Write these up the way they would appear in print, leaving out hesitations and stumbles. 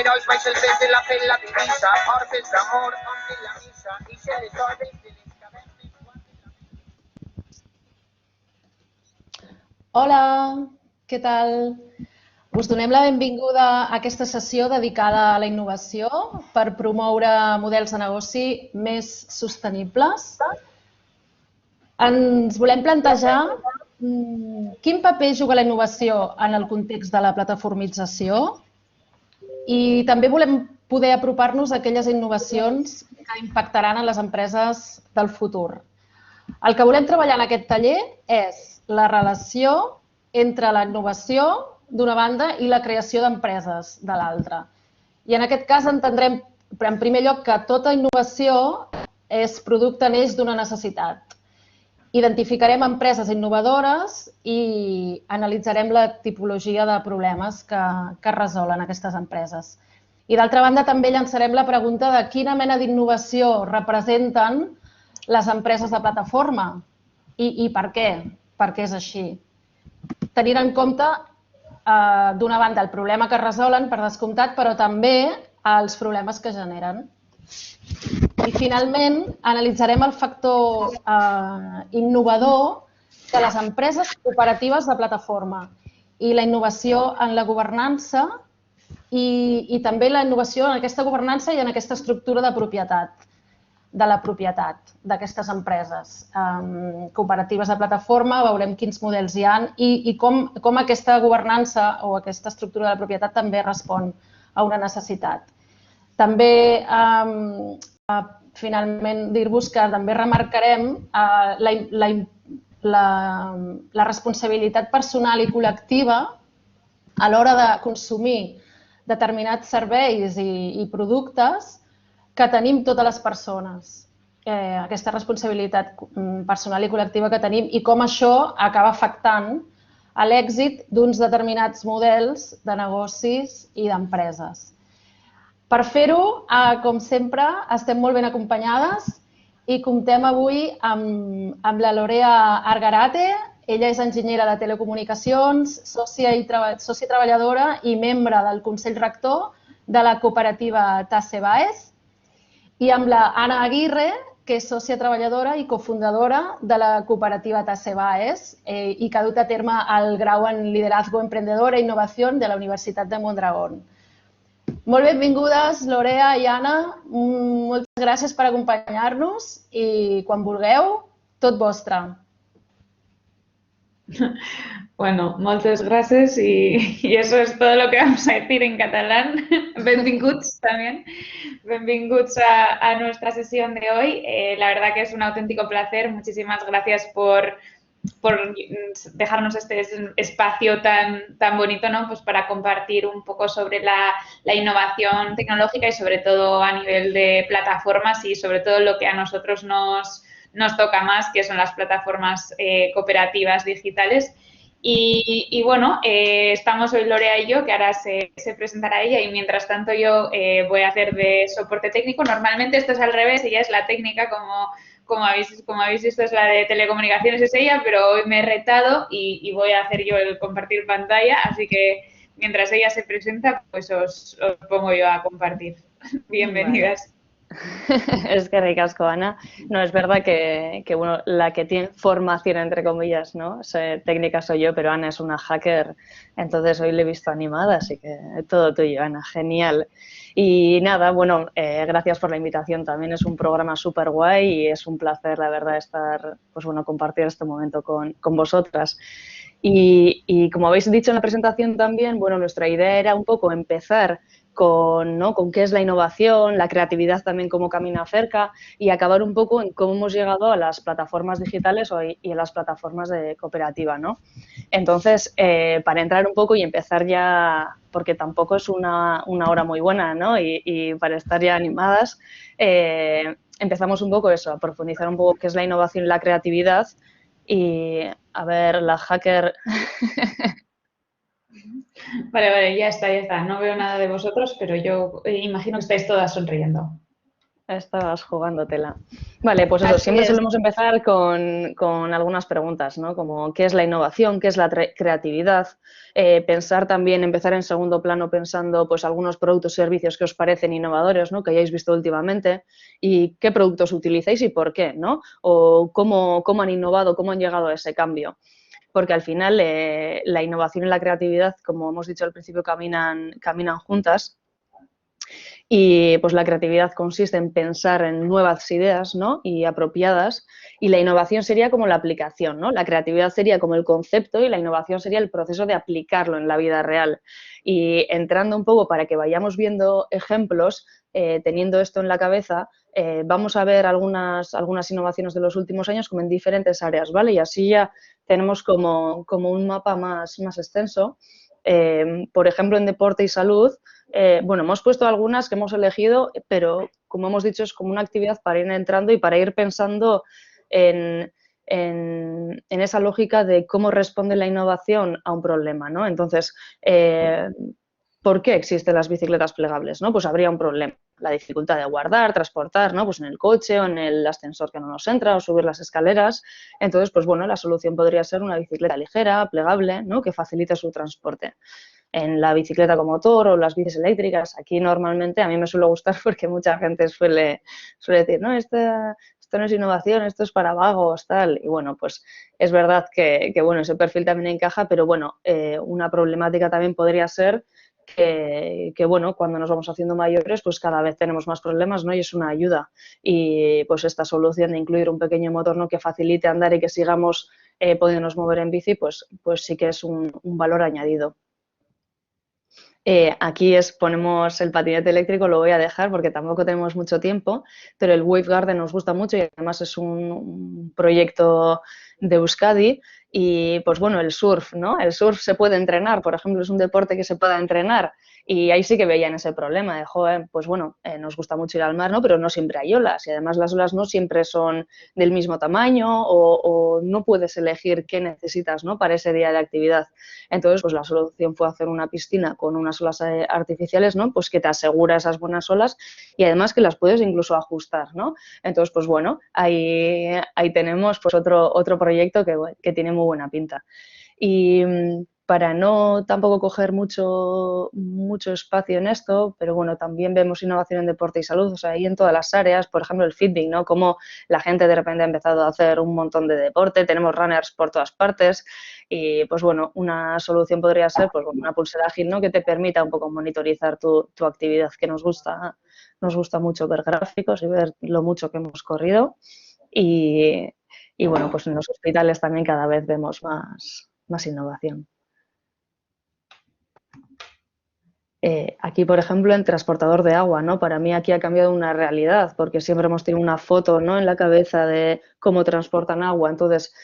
generois vais el pez de la fe la divisa, orfes d'amor, omple la missa, i se les ordres de les cavernes guarden la Hola, què tal? Us donem la benvinguda a aquesta sessió dedicada a la innovació per promoure models de negoci més sostenibles. Ens volem plantejar quin paper juga la innovació en el context de la plataformització i també volem poder apropar-nos a aquelles innovacions que impactaran en les empreses del futur. El que volem treballar en aquest taller és la relació entre la innovació d'una banda i la creació d'empreses de l'altra. I en aquest cas entendrem, en primer lloc, que tota innovació és producte neix d'una necessitat. Identificarem empreses innovadores i analitzarem la tipologia de problemes que resolen aquestes empreses. I d'altra banda també llançarem la pregunta de quina mena d'innovació representen les empreses de plataforma i per què? Per què és així? Tenint en compte, d'una banda, el problema que resolen, per descomptat, però també els problemes que generen. I finalment, analitzarem el factor innovador de les empreses cooperatives de plataforma i la innovació en la governança i també la innovació en aquesta governança i en aquesta estructura de propietat, d'aquestes empreses cooperatives de plataforma. Veurem quins models hi ha i com aquesta governança o aquesta estructura de la propietat també respon a una necessitat. També, finalment, dir-vos que també remarcarem la responsabilitat personal i col·lectiva a l'hora de consumir determinats serveis i productes que tenim totes les persones. Aquesta responsabilitat personal i col·lectiva que tenim i com això acaba afectant l'èxit d'uns determinats models de negocis i d'empreses. Per fer-ho, com sempre, estem molt ben acompanyades i comptem avui amb la Lorea Argarate. Ella és enginyera de telecomunicacions, sòcia treballadora i membre del Consell Rector de la cooperativa Tasse Baes, i amb la Anna Aguirre, que és sòcia treballadora i cofundadora de la cooperativa Tasse Baes i que ha dut a terme el grau en Liderazgo Emprendedor e Innovación de la Universitat de Mondragón. Molt benvingudes, Lorea i Anna. Moltes gràcies per acompanyar-nos i quan vulgueu, tot vostre. Bueno, moltes gràcies y eso es todo lo que vamos a decir en catalán. Benvinguts también. Benvinguts a nuestra sesión de hoy. La verdad que es un auténtico placer. Muchísimas gracias por dejarnos este espacio tan bonito, ¿no? Pues para compartir un poco sobre la innovación tecnológica y sobre todo a nivel de plataformas y sobre todo lo que a nosotros nos toca más, que son las plataformas cooperativas digitales. Y bueno, estamos hoy Lorea y yo, que ahora se presentará ella y mientras tanto yo voy a hacer de soporte técnico. Normalmente esto es al revés, ella es la técnica, como habéis visto es la de telecomunicaciones es ella, pero hoy me he retado y voy a hacer yo el compartir pantalla, así que mientras ella se presenta, pues os pongo yo a compartir. Bienvenidas. Es que ricasco, Ana. No, es verdad que bueno, la que tiene formación, entre comillas, ¿no? Técnica soy yo, pero Ana es una hacker, entonces hoy le he visto animada, así que todo tuyo, Ana. Genial. Y nada, bueno, gracias por la invitación. También es un programa súper guay y es un placer, la verdad, estar, pues bueno, compartir este momento con vosotras. Y como habéis dicho en la presentación también, bueno, nuestra idea era un poco empezar con qué es la innovación, la creatividad también cómo camina cerca y acabar un poco en cómo hemos llegado a las plataformas digitales y a las plataformas de cooperativa, ¿no? Entonces, para entrar un poco y empezar ya, porque tampoco es una hora muy buena, ¿no? Y para estar ya animadas, empezamos un poco eso, a profundizar un poco qué es la innovación y la creatividad y, a ver, la hacker... Vale, ya está. No veo nada de vosotros, pero yo imagino que estáis todas sonriendo. Estabas jugándotela. Vale, pues eso, Así siempre es. solemos empezar con algunas preguntas, ¿no? Como ¿qué es la innovación? ¿Qué es la creatividad? Pensar también, empezar en segundo plano pensando pues algunos productos y servicios que os parecen innovadores, ¿no? Que hayáis visto últimamente y qué productos utilizáis y por qué, ¿no? O cómo han innovado, cómo han llegado a ese cambio. Porque al final la innovación y la creatividad, como hemos dicho al principio, caminan juntas. Y pues la creatividad consiste en pensar en nuevas ideas, ¿no? Y apropiadas, y la innovación sería como la aplicación, ¿no? La creatividad sería como el concepto y la innovación sería el proceso de aplicarlo en la vida real. Y entrando un poco para que vayamos viendo ejemplos, teniendo esto en la cabeza, vamos a ver algunas innovaciones de los últimos años como en diferentes áreas, ¿vale? Y así ya tenemos como un mapa más extenso. Por ejemplo, en deporte y salud, bueno, hemos puesto algunas que hemos elegido, pero como hemos dicho, es como una actividad para ir entrando y para ir pensando en, en esa lógica de cómo responde la innovación a un problema, ¿no? Entonces, ¿por qué existen las bicicletas plegables? ¿No? Pues habría un problema, la dificultad de guardar, transportar, ¿no? Pues en el coche o en el ascensor que no nos entra o subir las escaleras. Entonces, pues bueno, la solución podría ser una bicicleta ligera, plegable, ¿no? Que facilite su transporte. En la bicicleta con motor o las bicis eléctricas, aquí normalmente a mí me suele gustar porque mucha gente suele decir, no, esto no es innovación, esto es para vagos, tal. Y bueno, pues es verdad que bueno, ese perfil también encaja, pero bueno, una problemática también podría ser que, bueno, cuando nos vamos haciendo mayores, pues cada vez tenemos más problemas, ¿no? Y es una ayuda. Y pues esta solución de incluir un pequeño motor, ¿no? Que facilite andar y que sigamos pudiéndonos mover en bici, pues sí que es un valor añadido. Aquí ponemos el patinete eléctrico, lo voy a dejar porque tampoco tenemos mucho tiempo, pero el Wave Garden nos gusta mucho y además es un proyecto de Euskadi. Y pues bueno, el surf, ¿no? El surf se puede entrenar, por ejemplo, es un deporte que se pueda entrenar y ahí sí que veían ese problema de, joder, pues bueno, nos gusta mucho ir al mar, ¿no? Pero no siempre hay olas y además las olas no siempre son del mismo tamaño o no puedes elegir qué necesitas, ¿no? Para ese día de actividad. Entonces, pues la solución fue hacer una piscina con unas olas artificiales, ¿no? Pues que te asegura esas buenas olas y además que las puedes incluso ajustar, ¿no? Entonces, pues bueno, ahí tenemos pues otro proyecto que tiene muy buena pinta. Y para no tampoco coger mucho espacio en esto, pero bueno, también vemos innovación en deporte y salud, o sea, ahí en todas las áreas, por ejemplo, el fitting, ¿no? Como la gente de repente ha empezado a hacer un montón de deporte, tenemos runners por todas partes y, pues bueno, una solución podría ser pues una pulsera ágil, ¿no? Que te permita un poco monitorizar tu actividad, que nos gusta mucho ver gráficos y ver lo mucho que hemos corrido y bueno, pues en los hospitales también cada vez vemos más innovación. Aquí, por ejemplo, en transportador de agua, ¿no? Para mí aquí ha cambiado una realidad, porque siempre hemos tenido una foto, ¿no? En la cabeza de cómo transportan agua. Entonces,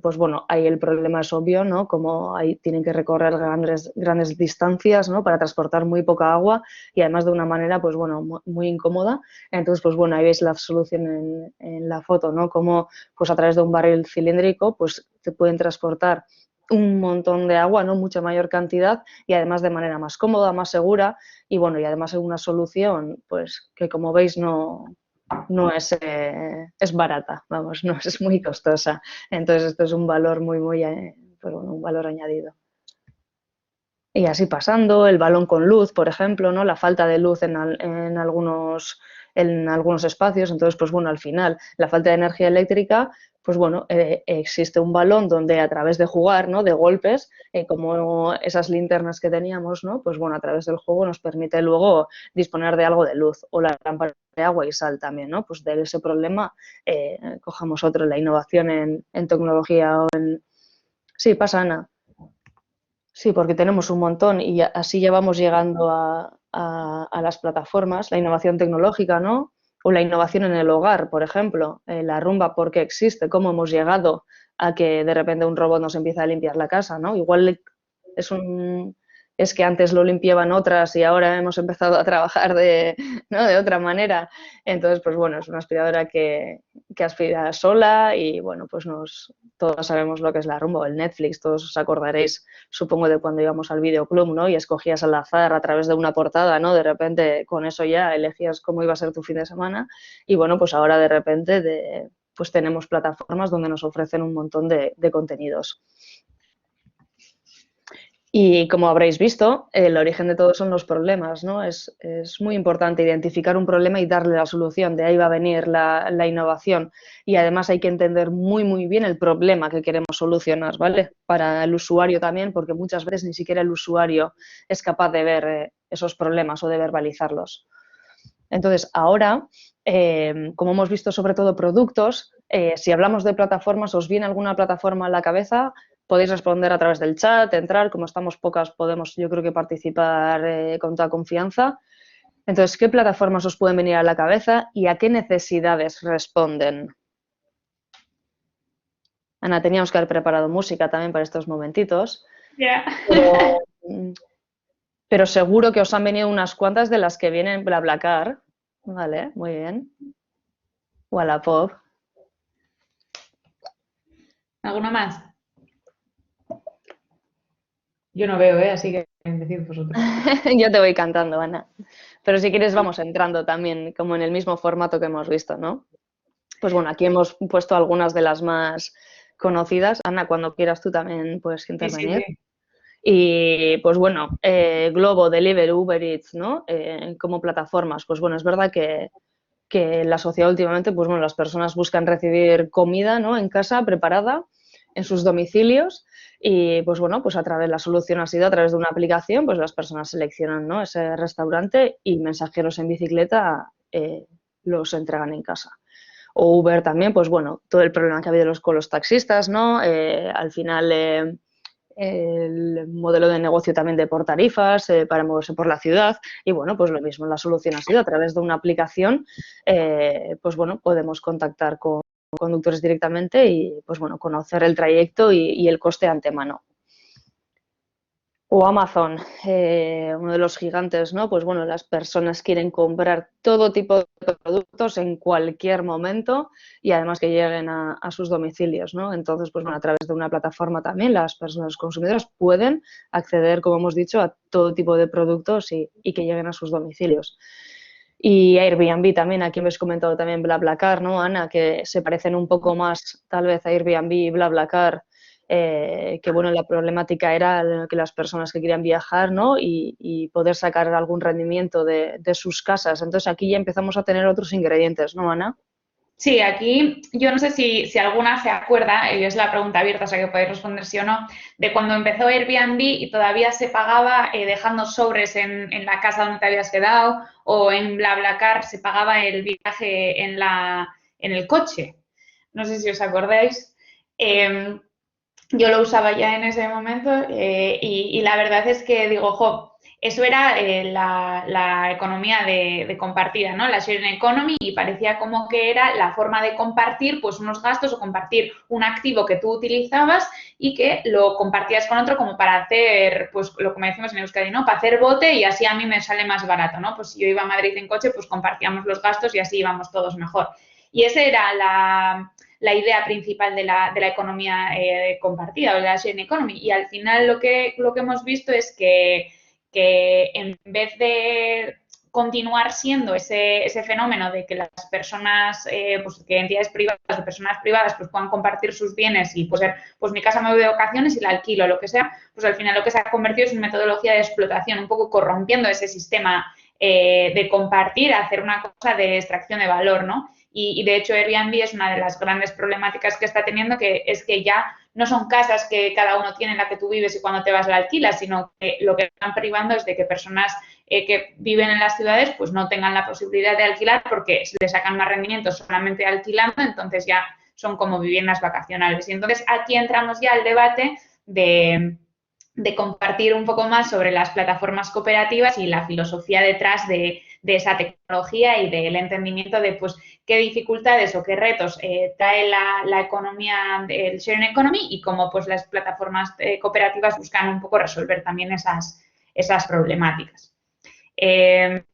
pues bueno, ahí el problema es obvio, ¿no? Como ahí tienen que recorrer grandes distancias, ¿no? Para transportar muy poca agua y además de una manera, pues bueno, muy incómoda. Entonces, pues bueno, ahí veis la solución en la foto, ¿no? Como pues a través de un barril cilíndrico, pues te pueden transportar un montón de agua, ¿no? Mucha mayor cantidad y además de manera más cómoda, más segura y bueno, y además es una solución pues que como veis no es barata, vamos, no es muy costosa. Entonces esto es un valor muy pues bueno, un valor añadido. Y así pasando, el balón con luz, por ejemplo, ¿no? La falta de luz en algunos espacios, entonces, pues bueno, al final, la falta de energía eléctrica, pues bueno, existe un balón donde a través de jugar, ¿no? De golpes, como esas linternas que teníamos, ¿no? Pues bueno, a través del juego nos permite luego disponer de algo de luz o la lámpara de agua y sal también, ¿no? Pues de ese problema cojamos otro, la innovación en tecnología o en... Sí, pasa, Ana. Sí, porque tenemos un montón y así ya vamos llegando a las plataformas, la innovación tecnológica, ¿no? O la innovación en el hogar, por ejemplo, la rumba, ¿por qué existe? ¿Cómo hemos llegado a que de repente un robot nos empieza a limpiar la casa, ¿no? Igual es que antes lo limpiaban otras y ahora hemos empezado a trabajar ¿no? de otra manera. Entonces, pues bueno, es una aspiradora que aspira sola y bueno, pues nos todos sabemos lo que es la rumba o el Netflix, todos os acordaréis, supongo, de cuando íbamos al videoclub, ¿no? Y escogías al azar a través de una portada, ¿no? De repente con eso ya elegías cómo iba a ser tu fin de semana y bueno, pues ahora de repente pues tenemos plataformas donde nos ofrecen un montón de contenidos. Y como habréis visto, el origen de todo son los problemas, ¿no? Es muy importante identificar un problema y darle la solución. De ahí va a venir la innovación. Y además hay que entender muy, muy bien el problema que queremos solucionar, ¿vale? Para el usuario también, porque muchas veces ni siquiera el usuario es capaz de ver esos problemas o de verbalizarlos. Entonces, ahora, como hemos visto sobre todo productos, si hablamos de plataformas, ¿os viene alguna plataforma a la cabeza? Podéis responder a través del chat, entrar, como estamos pocas, podemos yo creo que participar con toda confianza. Entonces, ¿qué plataformas os pueden venir a la cabeza y a qué necesidades responden? Ana, teníamos que haber preparado música también para estos momentitos. Ya. Pero seguro que os han venido unas cuantas de las que vienen BlaBlaCar. Vale, muy bien. Wallapop. ¿Alguna más? Yo no veo, así que decid vosotros. Yo te voy cantando, Ana. Pero si quieres vamos entrando también como en el mismo formato que hemos visto, ¿no? Pues bueno, aquí hemos puesto algunas de las más conocidas. Ana, cuando quieras tú también puedes intervenir. Sí. Y pues bueno, Glovo, Deliveroo, Uber Eats, ¿no? Como plataformas. Pues bueno, es verdad que en la sociedad últimamente, pues bueno, las personas buscan recibir comida, ¿no? En casa, preparada, en sus domicilios. Y pues bueno, pues la solución ha sido a través de una aplicación, pues las personas seleccionan, ¿no? Ese restaurante y mensajeros en bicicleta los entregan en casa. O Uber también, pues bueno, todo el problema que ha habido con los taxistas, ¿no? Al final el modelo de negocio también de por tarifas para moverse por la ciudad y bueno, pues lo mismo, la solución ha sido a través de una aplicación, pues bueno, podemos contactar con conductores directamente y pues bueno, conocer el trayecto y el coste de antemano. O Amazon, uno de los gigantes, ¿no? Pues bueno, las personas quieren comprar todo tipo de productos en cualquier momento y además que lleguen a sus domicilios, ¿no? Entonces, pues bueno, a través de una plataforma también las personas consumidoras pueden acceder, como hemos dicho, a todo tipo de productos y que lleguen a sus domicilios. Y Airbnb también, aquí me has comentado también BlaBlaCar, ¿no, Ana? Que se parecen un poco más tal vez a Airbnb y BlaBlaCar. Que bueno, la problemática era que las personas que querían viajar, ¿no? y poder sacar algún rendimiento de sus casas. Entonces aquí ya empezamos a tener otros ingredientes, ¿no, Ana? Sí, aquí yo no sé si alguna se acuerda, y es la pregunta abierta, o sea que podéis responder sí o no, de cuando empezó Airbnb y todavía se pagaba dejando sobres en la casa donde te habías quedado, o en BlaBlaCar se pagaba el viaje en el coche. No sé si os acordáis. Yo lo usaba ya en ese momento y la verdad es que digo, jo, eso era la economía de compartida, ¿no? La sharing economy y parecía como que era la forma de compartir pues unos gastos o compartir un activo que tú utilizabas y que lo compartías con otro como para hacer, pues lo que me decimos en Euskadi, ¿no? Para hacer bote y así a mí me sale más barato, ¿no? Pues si yo iba a Madrid en coche, pues compartíamos los gastos y así íbamos todos mejor. Y esa era la idea principal de la economía compartida o de la sharing economy. Y al final lo que hemos visto es que en vez de continuar siendo ese fenómeno de que las personas, pues que entidades privadas, de personas privadas, pues puedan compartir sus bienes y pues mi casa me voy de vacaciones y la alquilo, lo que sea, pues al final lo que se ha convertido es una metodología de explotación, un poco corrompiendo ese sistema de compartir, hacer una cosa de extracción de valor, ¿no? Y de hecho Airbnb es una de las grandes problemáticas que está teniendo, que es que ya no son casas que cada uno tiene en la que tú vives y cuando te vas la alquilas, sino que lo que están privando es de que personas que viven en las ciudades pues no tengan la posibilidad de alquilar porque le sacan más rendimiento solamente alquilando, entonces ya son como viviendas vacacionales. Y entonces aquí entramos ya al debate de compartir un poco más sobre las plataformas cooperativas y la filosofía detrás de esa tecnología y del entendimiento de pues qué dificultades o qué retos trae la economía, el sharing economy y cómo pues las plataformas cooperativas buscan un poco resolver también esas problemáticas. Ya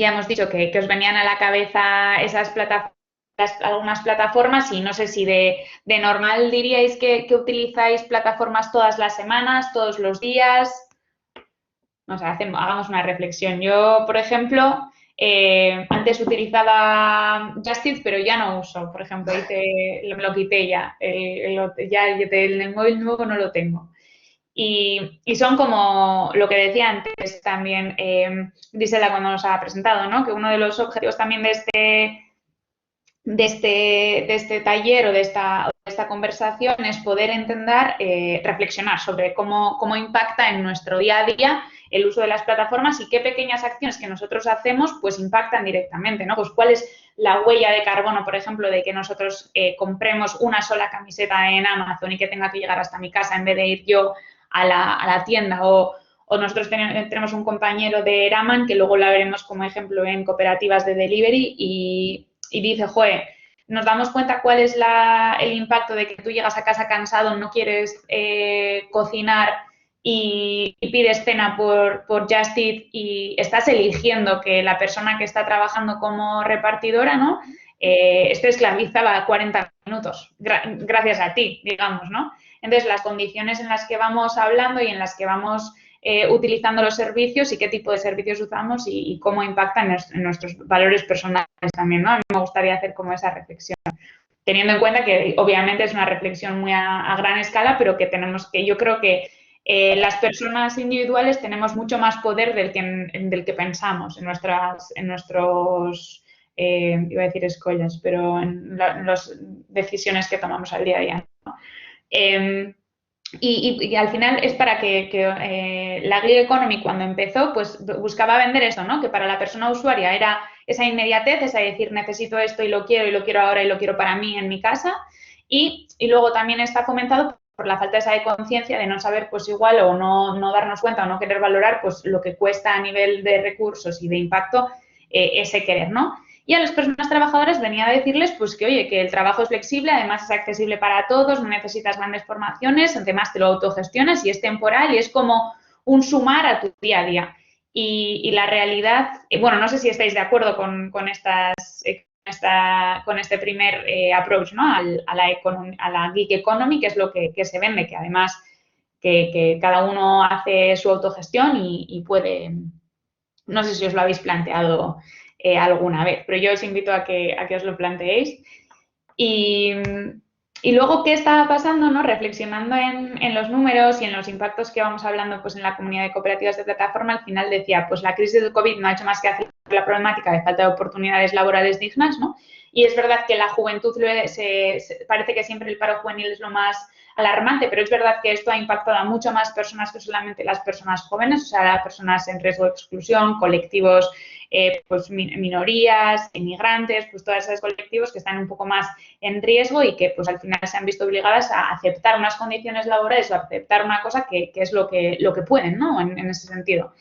hemos dicho que os venían a la cabeza esas plataformas algunas plataformas y no sé si de normal diríais que utilizáis plataformas todas las semanas, todos los días. O sea, hagamos una reflexión. Yo, por ejemplo, antes utilizaba Just Eat, pero ya no uso. Por ejemplo, me lo quité ya. El móvil nuevo no lo tengo. Y son como lo que decía antes también Gisela cuando nos ha presentado, ¿no? Que uno de los objetivos también de este taller o de esta conversación es poder entender, reflexionar sobre cómo impacta en nuestro día a día el uso de las plataformas y qué pequeñas acciones que nosotros hacemos pues impactan directamente, ¿no? Pues cuál es la huella de carbono, por ejemplo, de que nosotros compremos una sola camiseta en Amazon y que tenga que llegar hasta mi casa en vez de ir yo a la tienda o nosotros tenemos un compañero de Eraman que luego la veremos como ejemplo en cooperativas de delivery y dice, joder, nos damos cuenta cuál es el impacto de que tú llegas a casa cansado, no quieres cocinar y pides cena por Just Eat y estás eligiendo que la persona que está trabajando como repartidora, ¿no? Esté esclavizada 40 minutos, gracias a ti, digamos, ¿no? Entonces, las condiciones en las que vamos hablando y en las que vamos utilizando los servicios y qué tipo de servicios usamos y cómo impactan en nuestros valores personales también, ¿no? A mí me gustaría hacer como esa reflexión, teniendo en cuenta que obviamente es una reflexión muy a gran escala, pero que yo creo que las personas individuales tenemos mucho más poder del que pensamos en nuestros, iba a decir escollas, pero en las decisiones que tomamos al día a día, ¿no? Y al final es para que la Gig Economy cuando empezó pues buscaba vender eso, ¿no? Que para la persona usuaria era esa inmediatez, esa decir necesito esto y lo quiero ahora y lo quiero para mí en mi casa y luego también está fomentado por la falta esa de conciencia de no saber pues igual o no darnos cuenta o no querer valorar pues lo que cuesta a nivel de recursos y de impacto ese querer, ¿no? Y a las personas trabajadoras venía a decirles pues que, oye, que el trabajo es flexible, además es accesible para todos, no necesitas grandes formaciones, además te lo autogestionas y es temporal y es como un sumar a tu día a día. Y la realidad, bueno, no sé si estáis de acuerdo con este primer approach, ¿no? A la gig economy, que es lo que se vende, que además que cada uno hace su autogestión y puede, no sé si os lo habéis planteado alguna vez, pero yo os invito a que os lo planteéis. Y luego, ¿qué está pasando? ¿No? Reflexionando en los números y en los impactos que vamos hablando pues, en la comunidad de cooperativas de plataforma, al final decía, pues la crisis del COVID no ha hecho más que hacer la problemática de falta de oportunidades laborales dignas, ¿no? Y es verdad que la juventud parece que siempre el paro juvenil es lo más alarmante, pero es verdad que esto ha impactado a mucho más personas que solamente las personas jóvenes, o sea, personas en riesgo de exclusión, colectivos, pues minorías, inmigrantes, pues todos esos colectivos que están un poco más en riesgo y que pues al final se han visto obligadas a aceptar unas condiciones laborales o a aceptar una cosa que es lo que pueden, ¿no? En ese sentido.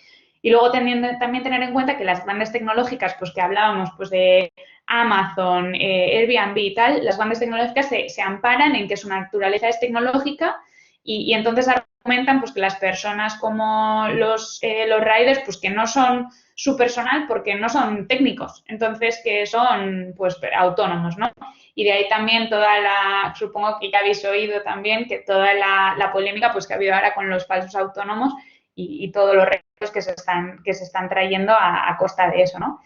Y luego también tener en cuenta que las grandes tecnológicas, pues que hablábamos pues de Amazon, Airbnb y tal, las grandes tecnológicas se amparan en que su naturaleza es tecnológica y entonces argumentan pues que las personas como los riders pues que no son su personal porque no son técnicos, entonces que son pues autónomos, ¿no? Y de ahí también supongo que ya habéis oído también que toda la polémica pues que ha habido ahora con los falsos autónomos y todos los retos que se están trayendo a costa de eso, ¿no?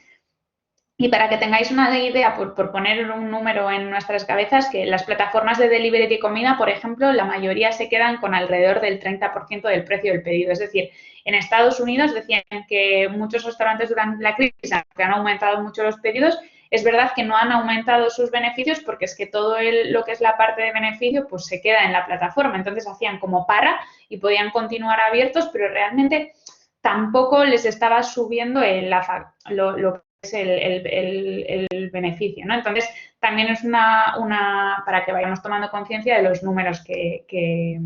Y para que tengáis una idea, por poner un número en nuestras cabezas, que las plataformas de delivery de comida, por ejemplo, la mayoría se quedan con alrededor del 30% del precio del pedido. Es decir, en Estados Unidos decían que muchos restaurantes durante la crisis han aumentado mucho los pedidos. Es verdad que no han aumentado sus beneficios porque es que todo lo que es la parte de beneficio pues se queda en la plataforma. Entonces hacían como y podían continuar abiertos, pero realmente tampoco les estaba subiendo lo que es el beneficio, ¿no? Entonces, también es para que vayamos tomando conciencia de los números de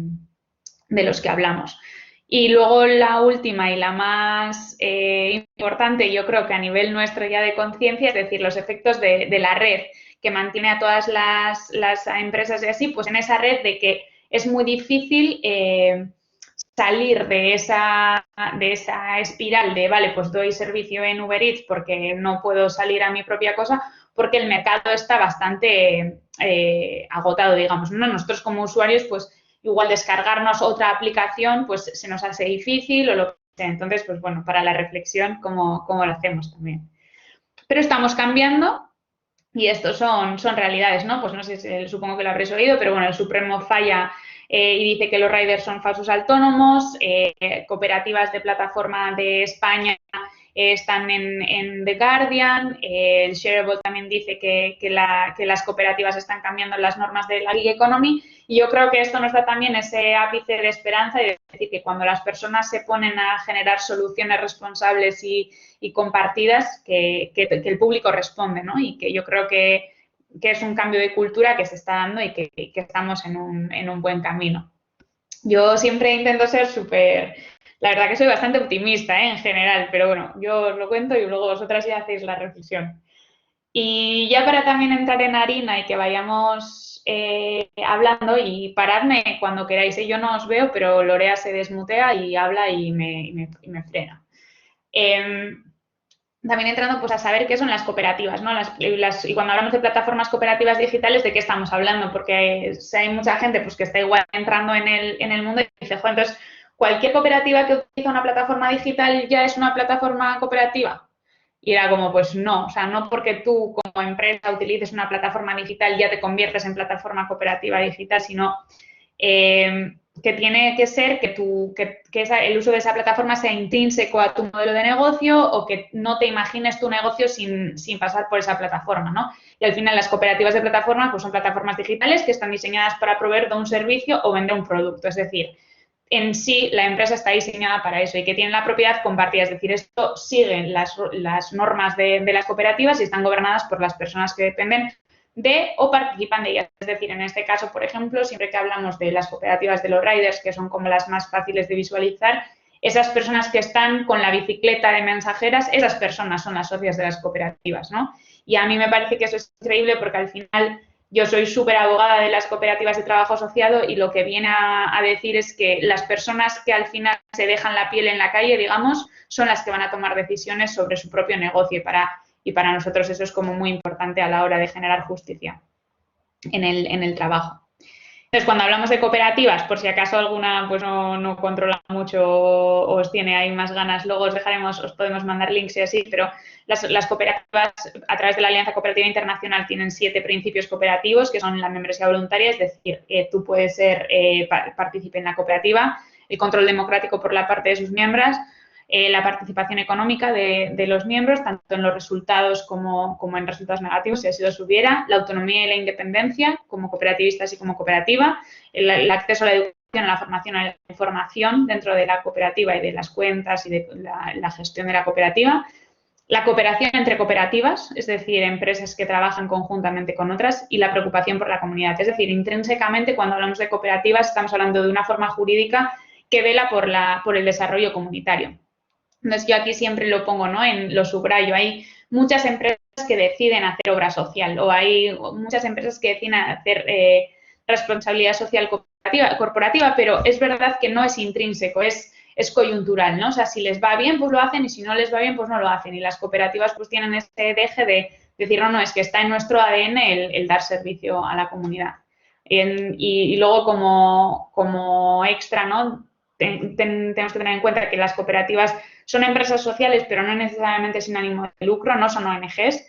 los que hablamos. Y luego la última y la más importante, yo creo que a nivel nuestro ya de conciencia, es decir, los efectos de la red que mantiene a todas las empresas y así, pues en esa red de que es muy difícil salir de esa espiral de, vale, pues doy servicio en Uber Eats porque no puedo salir a mi propia cosa, porque el mercado está bastante agotado, digamos, ¿no? Nosotros como usuarios, pues igual descargarnos otra aplicación, pues se nos hace difícil o lo que sea. Entonces, pues bueno, para la reflexión, ¿cómo lo hacemos también? Pero estamos cambiando y estos son realidades, ¿no? Pues no sé, supongo que lo habréis oído, pero bueno, el Supremo falla y dice que los riders son falsos autónomos, cooperativas de plataforma de España están en The Guardian, el Shareable también dice que las cooperativas están cambiando las normas de la gig economy y yo creo que esto nos da también ese ápice de esperanza y de decir que cuando las personas se ponen a generar soluciones responsables y compartidas, que el público responde, ¿no? Y que yo creo que es un cambio de cultura que se está dando y que estamos en un buen camino. Yo siempre intento ser la verdad que soy bastante optimista, en general, pero bueno, yo os lo cuento y luego vosotras ya hacéis la reflexión. Y ya para también entrar en harina y que vayamos hablando y paradme cuando queráis, yo no os veo, pero Lorea se desmutea y habla y me frena. También entrando pues a saber qué son las cooperativas, ¿no? Y cuando hablamos de plataformas cooperativas digitales, ¿de qué estamos hablando? Porque hay mucha gente pues que está igual entrando en el mundo y dice, joder, entonces, ¿cualquier cooperativa que utiliza una plataforma digital ya es una plataforma cooperativa? Y era como, pues no, o sea, no porque tú como empresa utilices una plataforma digital ya te conviertes en plataforma cooperativa digital, sino que tiene que ser que el uso de esa plataforma sea intrínseco a tu modelo de negocio o que no te imagines tu negocio sin pasar por esa plataforma, ¿no? Y al final las cooperativas de plataforma pues son plataformas digitales que están diseñadas para proveer de un servicio o vender un producto, es decir, en sí la empresa está diseñada para eso y que tiene la propiedad compartida, es decir, esto sigue las normas de las cooperativas y están gobernadas por las personas que dependen de o participan de ellas. Es decir, en este caso, por ejemplo, siempre que hablamos de las cooperativas de los riders, que son como las más fáciles de visualizar, esas personas que están con la bicicleta de mensajeras, esas personas son las socias de las cooperativas, ¿no? Y a mí me parece que eso es increíble porque al final yo soy súper abogada de las cooperativas de trabajo asociado y lo que viene a decir es que las personas que al final se dejan la piel en la calle, digamos, son las que van a tomar decisiones sobre su propio negocio y para nosotros eso es como muy importante a la hora de generar justicia en el trabajo. Entonces, cuando hablamos de cooperativas, por si acaso alguna pues no controla mucho o os tiene ahí más ganas, luego os podemos mandar links y así, pero las cooperativas a través de la Alianza Cooperativa Internacional tienen 7 principios cooperativos que son la membresía voluntaria, es decir, tú puedes ser partícipe en la cooperativa, el control democrático por la parte de sus miembros, la participación económica de los miembros, tanto en los resultados como en resultados negativos, si así los hubiera, la autonomía y la independencia como cooperativista y como cooperativa, el acceso a la educación, a la formación, a la información dentro de la cooperativa y de las cuentas y de la gestión de la cooperativa, la cooperación entre cooperativas, es decir, empresas que trabajan conjuntamente con otras, y la preocupación por la comunidad. Es decir, intrínsecamente, cuando hablamos de cooperativas, estamos hablando de una forma jurídica que vela por el desarrollo comunitario. Entonces, yo aquí siempre lo pongo, ¿no? Lo subrayo. Hay muchas empresas que deciden hacer obra social o hay muchas empresas que deciden hacer responsabilidad social corporativa, pero es verdad que no es intrínseco, es coyuntural, ¿no? O sea, si les va bien, pues lo hacen y si no les va bien, pues no lo hacen. Y las cooperativas pues tienen este deje de decir, no, es que está en nuestro ADN el dar servicio a la comunidad. Y luego como extra, ¿no? Tenemos que tener en cuenta que las cooperativas son empresas sociales, pero no necesariamente sin ánimo de lucro, no son ONGs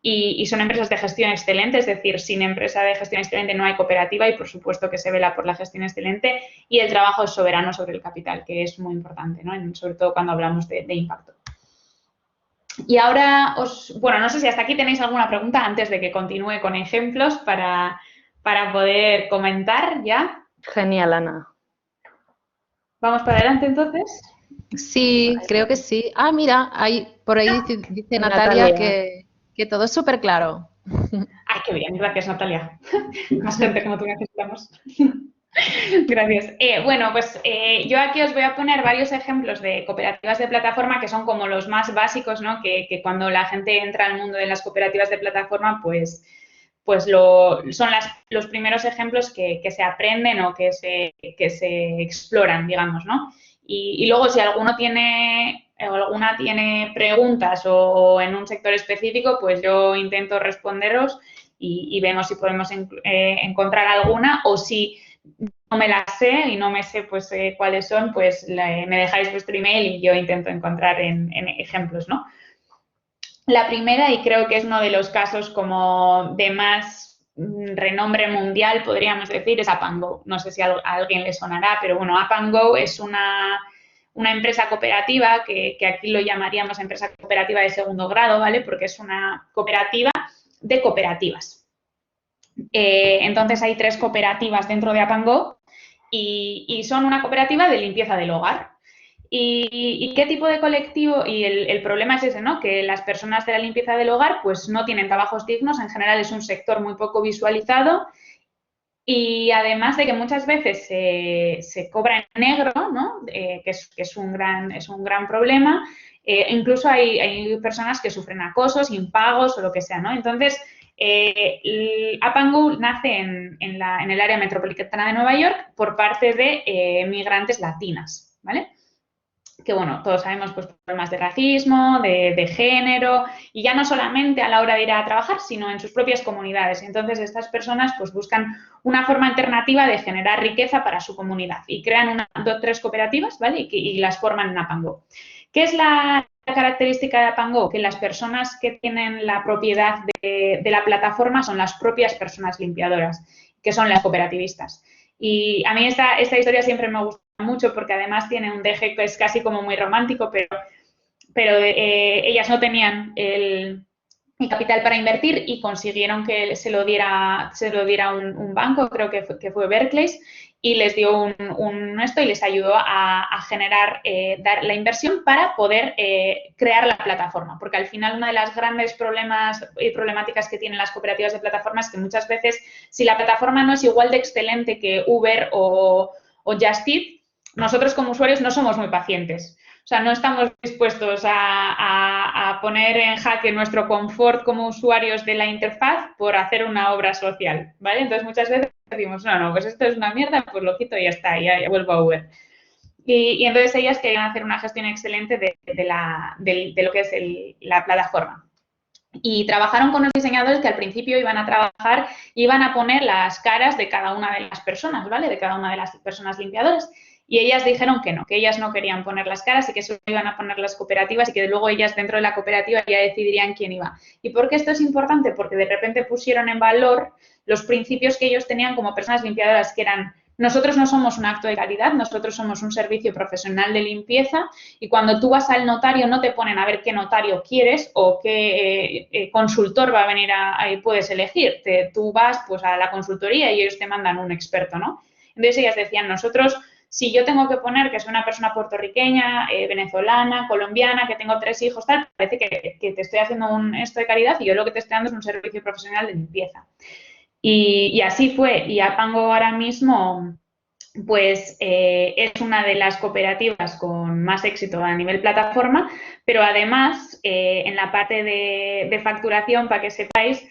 y son empresas de gestión excelente, es decir, sin empresa de gestión excelente no hay cooperativa y por supuesto que se vela por la gestión excelente y el trabajo es soberano sobre el capital, que es muy importante, ¿no? Sobre todo cuando hablamos de impacto. Y ahora bueno, no sé si hasta aquí tenéis alguna pregunta antes de que continúe con ejemplos para poder comentar ya. Genial, Ana. ¿Vamos para adelante entonces? Sí, creo que sí. Ah, mira, por ahí dice Natalia que todo es súper claro. Ay, qué bien, gracias Natalia. Más gente como tú necesitamos. Gracias. Bueno, pues yo aquí os voy a poner varios ejemplos de cooperativas de plataforma que son como los más básicos, ¿no? Que cuando la gente entra al mundo de las cooperativas de plataforma, pues pues son los primeros ejemplos que se aprenden o que se exploran, digamos, ¿no? Y luego, si alguna tiene preguntas o en un sector específico, pues yo intento responderos y vemos si podemos encontrar alguna, o si no me las sé y no me sé pues cuáles son, pues me dejáis vuestro email y yo intento encontrar en ejemplos, ¿no? La primera, y creo que es uno de los casos como de más renombre mundial, podríamos decir, es Up and Go. No sé si a alguien le sonará, pero bueno, Up and Go es una empresa cooperativa que aquí lo llamaríamos empresa cooperativa de segundo grado, ¿vale? Porque es una cooperativa de cooperativas. Entonces hay 3 cooperativas dentro de Up and Go y son una cooperativa de limpieza del hogar. ¿Y qué tipo de colectivo? Y el problema es ese, ¿no? Que las personas de la limpieza del hogar pues no tienen trabajos dignos, en general es un sector muy poco visualizado y además de que muchas veces se cobra en negro, ¿no? Que es un gran problema. Incluso hay personas que sufren acosos, impagos o lo que sea, ¿no? Entonces, Up and Go nace en el área metropolitana de Nueva York por parte de migrantes latinas, ¿vale? Que, bueno, todos sabemos pues problemas de racismo, de género, y ya no solamente a la hora de ir a trabajar, sino en sus propias comunidades. Entonces, estas personas pues buscan una forma alternativa de generar riqueza para su comunidad y crean 2 o 3 cooperativas, ¿vale? Y las forman en Up and Go. ¿Qué es la característica de Up and Go? Que las personas que tienen la propiedad de la plataforma son las propias personas limpiadoras, que son las cooperativistas. Y a mí esta historia siempre me gusta mucho porque además tiene un deje que es casi como muy romántico, pero ellas no tenían el capital para invertir y consiguieron que se lo diera un banco, creo que fue Barclays, y les dio y les ayudó a generar, dar la inversión para poder crear la plataforma, porque al final una de las grandes problemáticas que tienen las cooperativas de plataformas es que muchas veces si la plataforma no es igual de excelente que Uber o Just Eat, nosotros como usuarios no somos muy pacientes. O sea, no estamos dispuestos a poner en jaque nuestro confort como usuarios de la interfaz por hacer una obra social, ¿vale? Entonces, muchas veces decimos, no, pues esto es una mierda, pues lo quito y ya está, ya vuelvo a Uber. Y entonces ellas querían hacer una gestión excelente de lo que es la plataforma. Y trabajaron con los diseñadores que al principio iban a poner las caras de cada una de las personas, ¿vale? De cada una de las personas limpiadoras. Y ellas dijeron que no, que ellas no querían poner las caras y que eso iban a poner las cooperativas y que luego ellas dentro de la cooperativa ya decidirían quién iba. ¿Y por qué esto es importante? Porque de repente pusieron en valor los principios que ellos tenían como personas limpiadoras, que eran: nosotros no somos un acto de caridad, nosotros somos un servicio profesional de limpieza y cuando tú vas al notario no te ponen a ver qué notario quieres o qué consultor va a venir puedes elegir. Tú vas pues a la consultoría y ellos te mandan un experto, ¿no? Entonces ellas decían, nosotros, si yo tengo que poner que soy una persona puertorriqueña, venezolana, colombiana, que tengo 3 hijos, tal, parece que te estoy haciendo esto de caridad y yo lo que te estoy dando es un servicio profesional de limpieza. Y así fue. Y Up and Go ahora mismo pues es una de las cooperativas con más éxito a nivel plataforma, pero además en la parte de facturación, para que sepáis,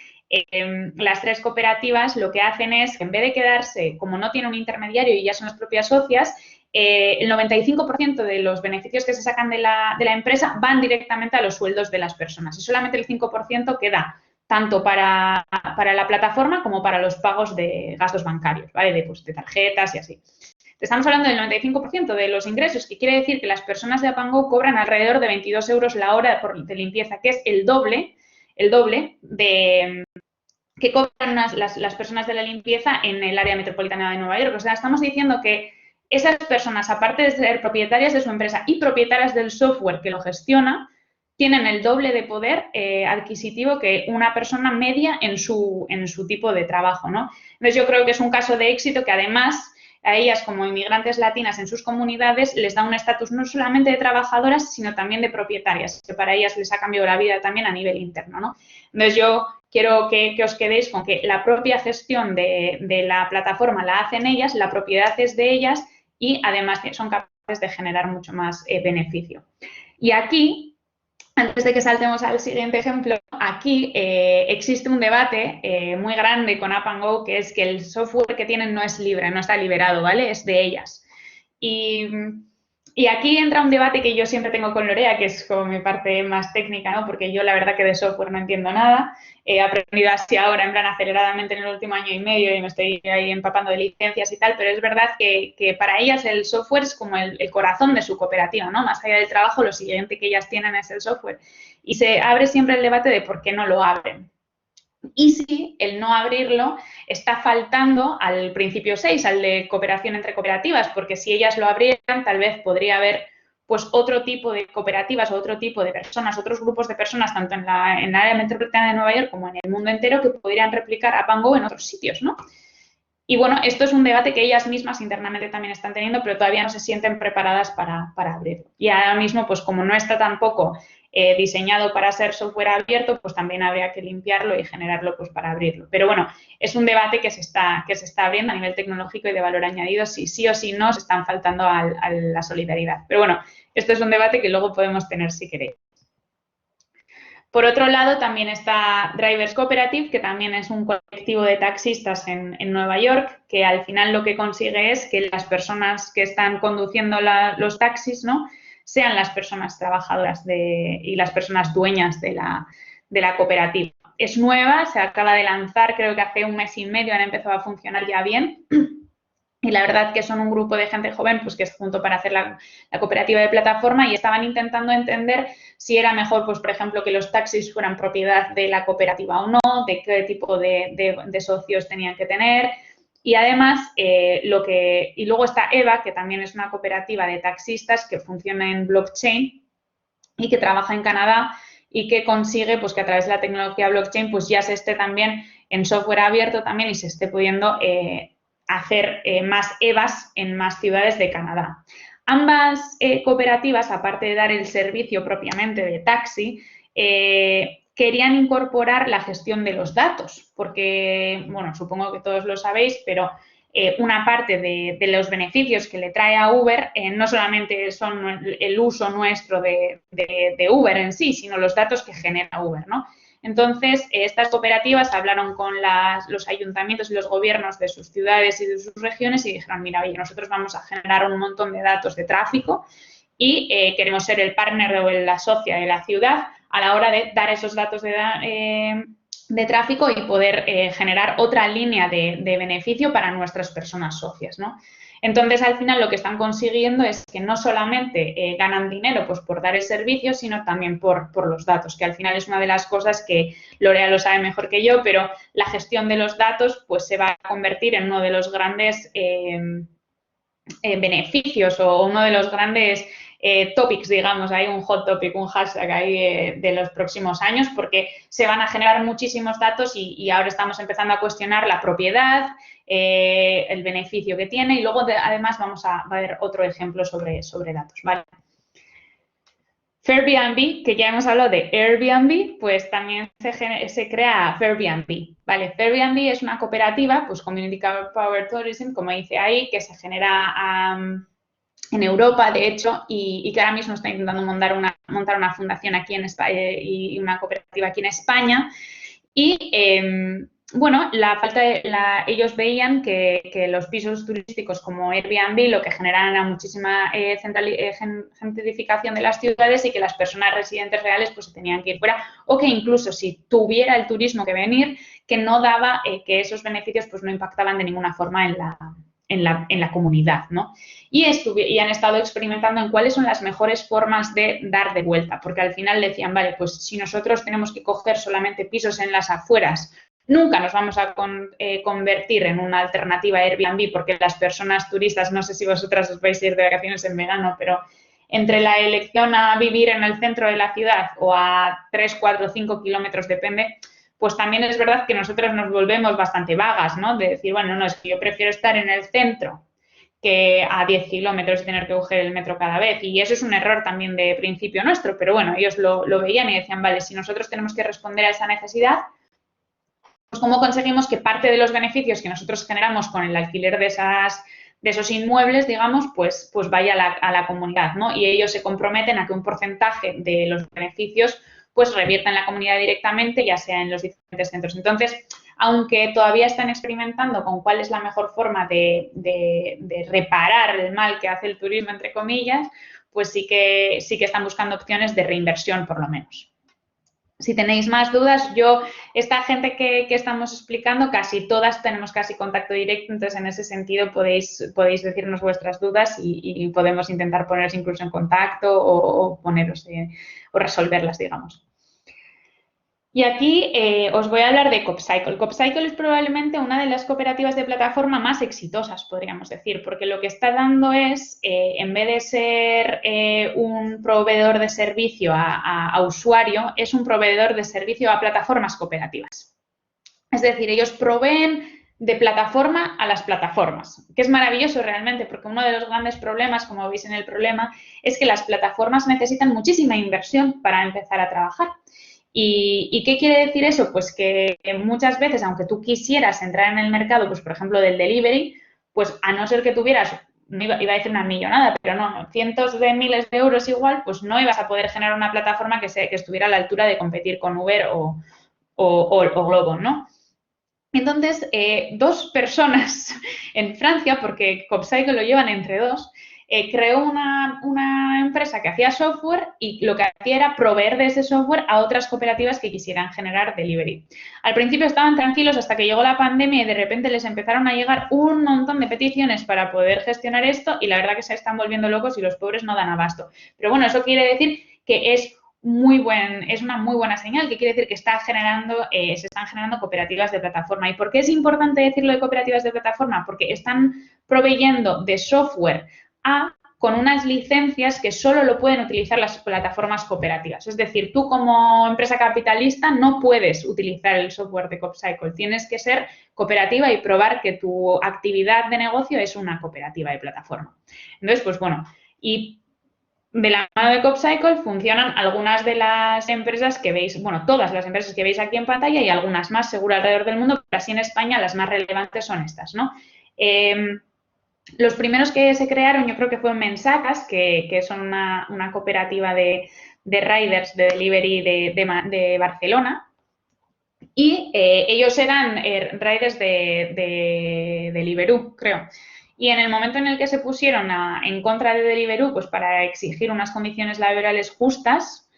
las 3 cooperativas lo que hacen es, en vez de quedarse, como no tiene un intermediario y ya son las propias socias, el 95% de los beneficios que se sacan de la empresa van directamente a los sueldos de las personas y solamente el 5% queda tanto para la plataforma como para los pagos de gastos bancarios, ¿vale? De tarjetas y así. Estamos hablando del 95% de los ingresos, que quiere decir que las personas de Up and Go cobran alrededor de 22 euros la hora de limpieza, que es el doble de que cobran las personas de la limpieza en el área metropolitana de Nueva York. O sea, estamos diciendo que esas personas, aparte de ser propietarias de su empresa y propietarias del software que lo gestiona, tienen el doble de poder adquisitivo que una persona media en su tipo de trabajo, ¿no? Entonces, yo creo que es un caso de éxito que, además, a ellas, como inmigrantes latinas en sus comunidades, les da un estatus no solamente de trabajadoras, sino también de propietarias, que para ellas les ha cambiado la vida también a nivel interno, ¿no? Entonces, yo quiero que os quedéis con que la propia gestión de la plataforma la hacen ellas, la propiedad es de ellas y, además, son capaces de generar mucho más beneficio. Y aquí antes de que saltemos al siguiente ejemplo, aquí existe un debate muy grande con App & Go, que es que el software que tienen no es libre, no está liberado, ¿vale? Es de ellas. Y aquí entra un debate que yo siempre tengo con Lorea, que es como mi parte más técnica, ¿no? Porque yo la verdad que de software no entiendo nada. He aprendido así ahora, en plan aceleradamente en el último año y medio y me estoy ahí empapando de licencias y tal, pero es verdad que para ellas el software es como el corazón de su cooperativa, ¿no? Más allá del trabajo, lo siguiente que ellas tienen es el software. Y se abre siempre el debate de por qué no lo abren. Y si el no abrirlo está faltando al principio 6, al de cooperación entre cooperativas, porque si ellas lo abrieran, tal vez podría haber pues otro tipo de cooperativas o otro tipo de personas, otros grupos de personas, tanto en el área metropolitana de Nueva York como en el mundo entero, que podrían replicar App & Go en otros sitios, ¿no? Y bueno, esto es un debate que ellas mismas internamente también están teniendo, pero todavía no se sienten preparadas para abrirlo. Y ahora mismo, pues como no está tampoco diseñado para ser software abierto, pues también habría que limpiarlo y generarlo pues para abrirlo. Pero bueno, es un debate que se está abriendo a nivel tecnológico y de valor añadido, si sí o si no se están faltando a la solidaridad. Pero bueno, esto es un debate que luego podemos tener si queréis. Por otro lado, también está Drivers Cooperative, que también es un colectivo de taxistas en Nueva York, que al final lo que consigue es que las personas que están conduciendo los taxis, ¿no?, sean las personas trabajadoras y las personas dueñas de la cooperativa. Es nueva, se acaba de lanzar, creo que hace un mes y medio han empezado a funcionar ya bien. Y la verdad que son un grupo de gente joven pues que se juntó para hacer la cooperativa de plataforma y estaban intentando entender si era mejor, pues por ejemplo, que los taxis fueran propiedad de la cooperativa o no, de qué tipo de socios tenían que tener. Y además, y luego está EVA, que también es una cooperativa de taxistas que funciona en blockchain y que trabaja en Canadá y que consigue pues que a través de la tecnología blockchain pues ya se esté también en software abierto también y se esté pudiendo hacer más EVAs en más ciudades de Canadá. Ambas cooperativas, aparte de dar el servicio propiamente de taxi, querían incorporar la gestión de los datos, porque, bueno, supongo que todos lo sabéis, pero una parte de los beneficios que le trae a Uber no solamente son el uso nuestro de Uber en sí, sino los datos que genera Uber, ¿no? Entonces, estas cooperativas hablaron con los ayuntamientos y los gobiernos de sus ciudades y de sus regiones y dijeron, mira, oye, nosotros vamos a generar un montón de datos de tráfico y queremos ser el partner o la socia de la ciudad a la hora de dar esos datos de tráfico y poder generar otra línea de beneficio para nuestras personas socias, ¿no? Entonces, al final, lo que están consiguiendo es que no solamente ganan dinero pues, por dar el servicio, sino también por los datos, que al final es una de las cosas que Lorea lo sabe mejor que yo, pero la gestión de los datos pues, se va a convertir en uno de los grandes beneficios o uno de los grandes topics, digamos, hay un hot topic, un hashtag ahí de los próximos años, porque se van a generar muchísimos datos y ahora estamos empezando a cuestionar la propiedad, el beneficio que tiene y luego además vamos a ver otro ejemplo sobre datos, ¿vale? Fairbnb, que ya hemos hablado de Airbnb, pues también se crea Fairbnb, ¿vale? Fairbnb es una cooperativa, pues Community Power Tourism, como dice ahí, que se genera en Europa, de hecho, y que ahora mismo está intentando montar una fundación aquí en España y una cooperativa aquí en España. Y, bueno, ellos veían que los pisos turísticos como Airbnb lo que generan era muchísima gentrificación de las ciudades y que las personas residentes reales pues se tenían que ir fuera o que incluso si tuviera el turismo que venir, que no daba, que esos beneficios pues no impactaban de ninguna forma en la comunidad, ¿no? Y han estado experimentando en cuáles son las mejores formas de dar de vuelta, porque al final decían, vale, pues si nosotros tenemos que coger solamente pisos en las afueras, nunca nos vamos a convertir en una alternativa a Airbnb, porque las personas turistas, no sé si vosotras os vais a ir de vacaciones en verano, pero entre la elección a vivir en el centro de la ciudad o a 3, 4, 5 kilómetros, depende, pues también es verdad que nosotros nos volvemos bastante vagas, ¿no? De decir, bueno, no, es que yo prefiero estar en el centro que a 10 kilómetros y tener que coger el metro cada vez. Y eso es un error también de principio nuestro, pero bueno, ellos lo veían y decían, vale, si nosotros tenemos que responder a esa necesidad, pues ¿cómo conseguimos que parte de los beneficios que nosotros generamos con el alquiler de esos inmuebles, digamos, pues vaya a la comunidad, ¿no? Y ellos se comprometen a que un porcentaje de los beneficios pues revierta en la comunidad directamente, ya sea en los diferentes centros. Entonces, aunque todavía están experimentando con cuál es la mejor forma de reparar el mal que hace el turismo, entre comillas, pues sí que están buscando opciones de reinversión, por lo menos. Si tenéis más dudas, esta gente que estamos explicando, casi todas tenemos casi contacto directo, entonces en ese sentido podéis decirnos vuestras dudas y podemos intentar poneros incluso en contacto o poneros o resolverlas, digamos. Y aquí os voy a hablar de CopCycle. CopCycle es probablemente una de las cooperativas de plataforma más exitosas, podríamos decir, porque lo que está dando es, en vez de ser un proveedor de servicio a usuario, es un proveedor de servicio a plataformas cooperativas. Es decir, ellos proveen de plataforma a las plataformas, que es maravilloso realmente, porque uno de los grandes problemas, como veis en el problema, es que las plataformas necesitan muchísima inversión para empezar a trabajar. ¿Y qué quiere decir eso? Pues que muchas veces, aunque tú quisieras entrar en el mercado, pues por ejemplo del delivery, pues a no ser que tuvieras, iba a decir una millonada, pero no, cientos de miles de euros igual, pues no ibas a poder generar una plataforma que estuviera a la altura de competir con Uber o Glovo, ¿no? Entonces, dos personas en Francia, porque CopCycle lo llevan entre dos, creó una empresa que hacía software y lo que hacía era proveer de ese software a otras cooperativas que quisieran generar delivery. Al principio estaban tranquilos hasta que llegó la pandemia y de repente les empezaron a llegar un montón de peticiones para poder gestionar esto y la verdad que se están volviendo locos y los pobres no dan abasto. Pero bueno, eso quiere decir que es una muy buena señal, que quiere decir que se están generando cooperativas de plataforma. ¿Y por qué es importante decirlo de cooperativas de plataforma? Porque están proveyendo de software con unas licencias que solo lo pueden utilizar las plataformas cooperativas. Es decir, tú como empresa capitalista no puedes utilizar el software de CopCycle. Tienes que ser cooperativa y probar que tu actividad de negocio es una cooperativa de plataforma. Entonces, pues bueno, y de la mano de CopCycle funcionan algunas de las empresas que veis, bueno, todas las empresas que veis aquí en pantalla y algunas más seguro alrededor del mundo, pero así en España las más relevantes son estas, ¿no? Los primeros que se crearon yo creo que fueron Mensacas, que son una cooperativa de riders de delivery de Barcelona y ellos eran riders de Deliveroo, creo. Y en el momento en el que se pusieron en contra de Deliveroo, pues para exigir unas condiciones laborales justas,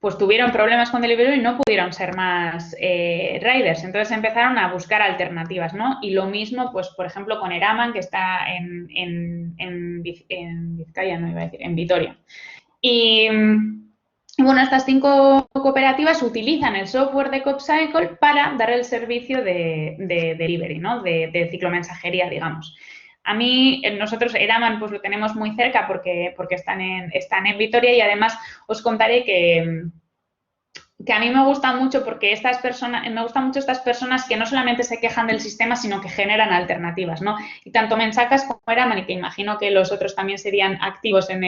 pues tuvieron problemas con Deliveroo y no pudieron ser más riders. Entonces empezaron a buscar alternativas, ¿no? Y lo mismo, pues por ejemplo, con Eraman, que está en Vizcaya, no iba a decir, en Vitoria. Y bueno, estas 5 cooperativas utilizan el software de CopCycle para dar el servicio de delivery, ¿no? De ciclomensajería, digamos. A mí, nosotros Eraman pues lo tenemos muy cerca porque están en Vitoria y además os contaré que a mí me gusta mucho porque me gustan mucho estas personas que no solamente se quejan del sistema, sino que generan alternativas, ¿no? Y tanto Mensacas como Eraman, y que imagino que los otros también serían activos en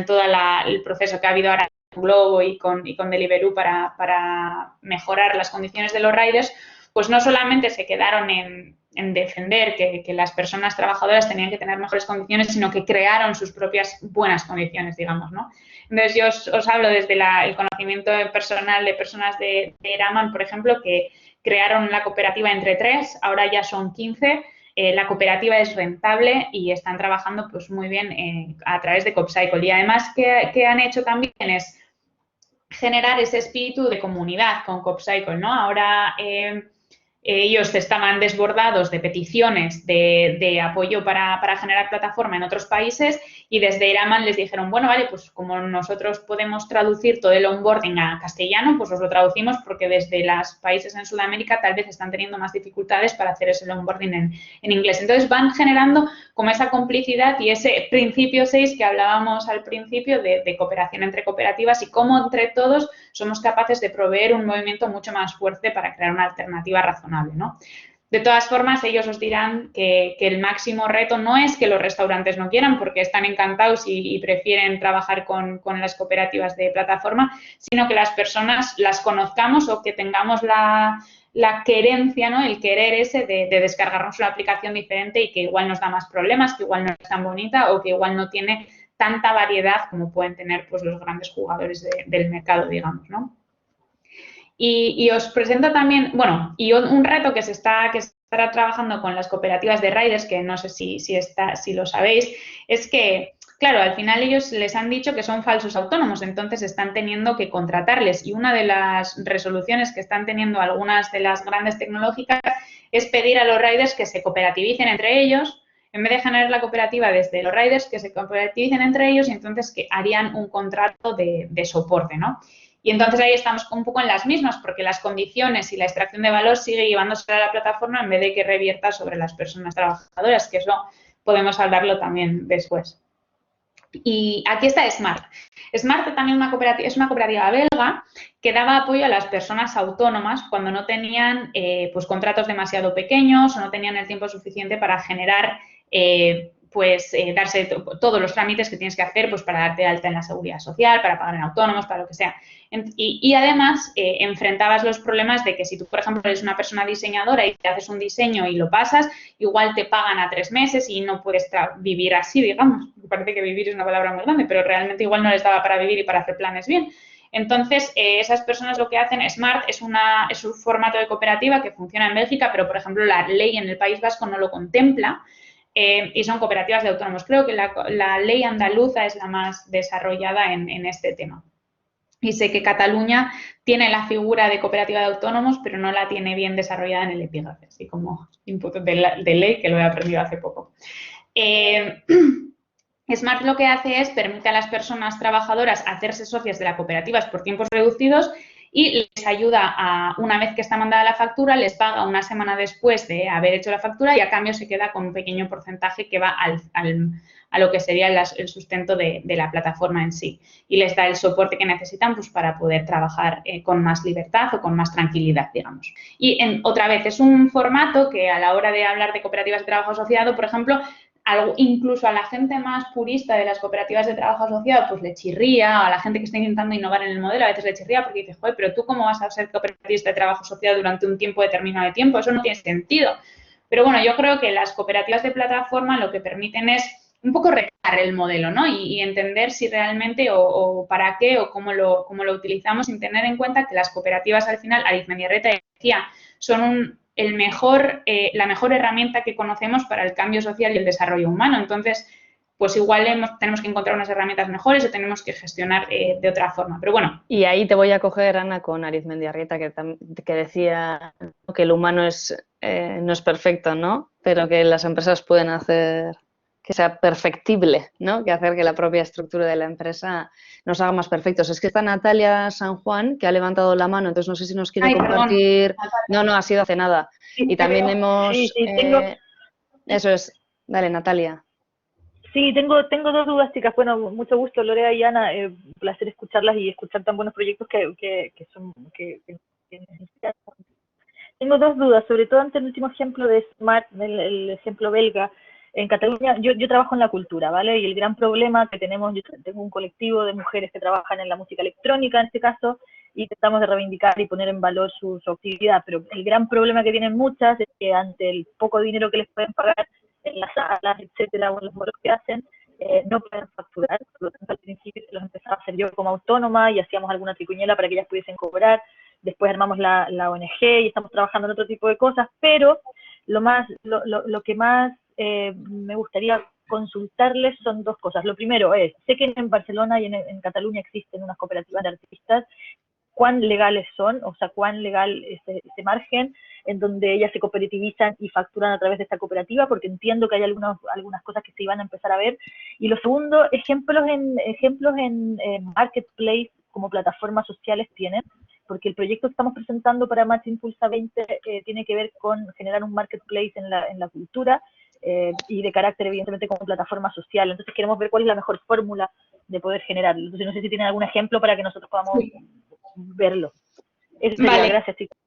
todo el proceso que ha habido ahora con Glovo y con Deliveroo para mejorar las condiciones de los riders, pues no solamente se quedaron en defender que las personas trabajadoras tenían que tener mejores condiciones, sino que crearon sus propias buenas condiciones, digamos, ¿no? Entonces, yo os hablo desde el conocimiento personal de personas de Eraman, por ejemplo, que crearon la cooperativa entre 3, ahora ya son 15. La cooperativa es rentable y están trabajando pues muy bien a través de CopCycle. Y además, que han hecho también es generar ese espíritu de comunidad con CopCycle, ¿no? Ahora ellos estaban desbordados de peticiones de apoyo para generar plataforma en otros países y desde Eraman les dijeron, bueno, vale, pues como nosotros podemos traducir todo el onboarding a castellano, pues os lo traducimos porque desde los países en Sudamérica tal vez están teniendo más dificultades para hacer ese onboarding en inglés. Entonces van generando como esa complicidad y ese principio 6 que hablábamos al principio de cooperación entre cooperativas y cómo entre todos somos capaces de proveer un movimiento mucho más fuerte para crear una alternativa razonable, ¿no? De todas formas, ellos os dirán que el máximo reto no es que los restaurantes no quieran, porque están encantados y prefieren trabajar con las cooperativas de plataforma, sino que las personas las conozcamos o que tengamos la querencia, ¿no? El querer ese de descargarnos una aplicación diferente y que igual nos da más problemas, que igual no es tan bonita o que igual no tiene tanta variedad como pueden tener pues, los grandes jugadores del mercado, digamos, ¿no? Y os presento también, bueno, y un reto que estará trabajando con las cooperativas de riders, que no sé si lo sabéis, es que, claro, al final ellos les han dicho que son falsos autónomos, entonces están teniendo que contratarles. Y una de las resoluciones que están teniendo algunas de las grandes tecnológicas es pedir a los riders que se cooperativicen entre ellos, en vez de generar la cooperativa desde los riders, que se cooperativicen entre ellos y entonces que harían un contrato de soporte, ¿no? Y entonces ahí estamos un poco en las mismas, porque las condiciones y la extracción de valor sigue llevándose a la plataforma en vez de que revierta sobre las personas trabajadoras, que eso podemos hablarlo también después. Y aquí está Smart. Smart también es una cooperativa belga que daba apoyo a las personas autónomas cuando no tenían pues contratos demasiado pequeños o no tenían el tiempo suficiente para generar darse todos los trámites que tienes que hacer pues para darte de alta en la seguridad social, para pagar en autónomos, para lo que sea. Y además enfrentabas los problemas de que si tú, por ejemplo, eres una persona diseñadora y te haces un diseño y lo pasas, igual te pagan a 3 meses y no puedes vivir así, digamos. Me parece que vivir es una palabra muy grande, pero realmente igual no les daba para vivir y para hacer planes bien. Entonces, esas personas lo que hacen, Smart es un formato de cooperativa que funciona en Bélgica, pero, por ejemplo, la ley en el País Vasco no lo contempla. Y son cooperativas de autónomos. Creo que la ley andaluza es la más desarrollada en este tema. Y sé que Cataluña tiene la figura de cooperativa de autónomos, pero no la tiene bien desarrollada en el epígrafe, así como input de ley, que lo he aprendido hace poco. Smart lo que hace es permite a las personas trabajadoras hacerse socias de las cooperativas por tiempos reducidos y les ayuda una vez que está mandada la factura, les paga una semana después de haber hecho la factura y a cambio se queda con un pequeño porcentaje que va a lo que sería el sustento de la plataforma en sí y les da el soporte que necesitan pues, para poder trabajar con más libertad o con más tranquilidad, digamos. Y otra vez, es un formato que a la hora de hablar de cooperativas de trabajo asociado, por ejemplo, incluso a la gente más purista de las cooperativas de trabajo asociado, pues le chirría, a la gente que está intentando innovar en el modelo, a veces le chirría porque dice, joder, pero tú cómo vas a ser cooperativista de trabajo asociado durante un tiempo determinado de tiempo, eso no tiene sentido. Pero bueno, yo creo que las cooperativas de plataforma lo que permiten es un poco retar el modelo, ¿no? Y entender si realmente o para qué o cómo lo utilizamos sin tener en cuenta que las cooperativas al final, Arizmendiarreta decía, son la mejor herramienta que conocemos para el cambio social y el desarrollo humano. Entonces, pues igual tenemos que encontrar unas herramientas mejores o tenemos que gestionar de otra forma. Pero bueno. Y ahí te voy a coger, Ana, con Arizmendiarreta, que decía que el humano no es perfecto, ¿no? Pero que las empresas pueden hacer que sea perfectible, ¿no? Que hacer que la propia estructura de la empresa nos haga más perfectos. Es que está Natalia San Juan, que ha levantado la mano, entonces no sé si nos quiere compartir. Perdón. No, ha sido hace nada. Sí, y también hemos... Sí, tengo... Eso es. Dale, Natalia. Sí, tengo 2 dudas, chicas. Bueno, mucho gusto, Lorea y Ana. Un placer escucharlas y escuchar tan buenos proyectos que necesitan. Tengo 2 dudas, sobre todo ante el último ejemplo de Smart, el ejemplo belga. En Cataluña, yo trabajo en la cultura, ¿vale? Y el gran problema que tenemos, yo tengo un colectivo de mujeres que trabajan en la música electrónica, en este caso, y tratamos de reivindicar y poner en valor su actividad. Pero el gran problema que tienen muchas es que ante el poco dinero que les pueden pagar en las salas, etcétera, o en los modelos que hacen, no pueden facturar. Por lo tanto, al principio los empezaba a hacer yo como autónoma y hacíamos alguna tricuñela para que ellas pudiesen cobrar. Después armamos la ONG y estamos trabajando en otro tipo de cosas, pero lo que más me gustaría consultarles son 2 cosas. Lo primero es, sé que en Barcelona y en Cataluña existen unas cooperativas de artistas, cuán legales son, o sea, cuán legal es ese margen en donde ellas se cooperativizan y facturan a través de esta cooperativa, porque entiendo que hay algunas cosas que se iban a empezar a ver. Y lo segundo, ejemplos en Marketplace como plataformas sociales tienen, porque el proyecto que estamos presentando para Match Impulsa 20 tiene que ver con generar un marketplace en la cultura y de carácter, evidentemente, como plataforma social. Entonces queremos ver cuál es la mejor fórmula de poder generarlo. Entonces no sé si tienen algún ejemplo para que nosotros podamos verlo. Eso sería, vale. Gracias, chicos.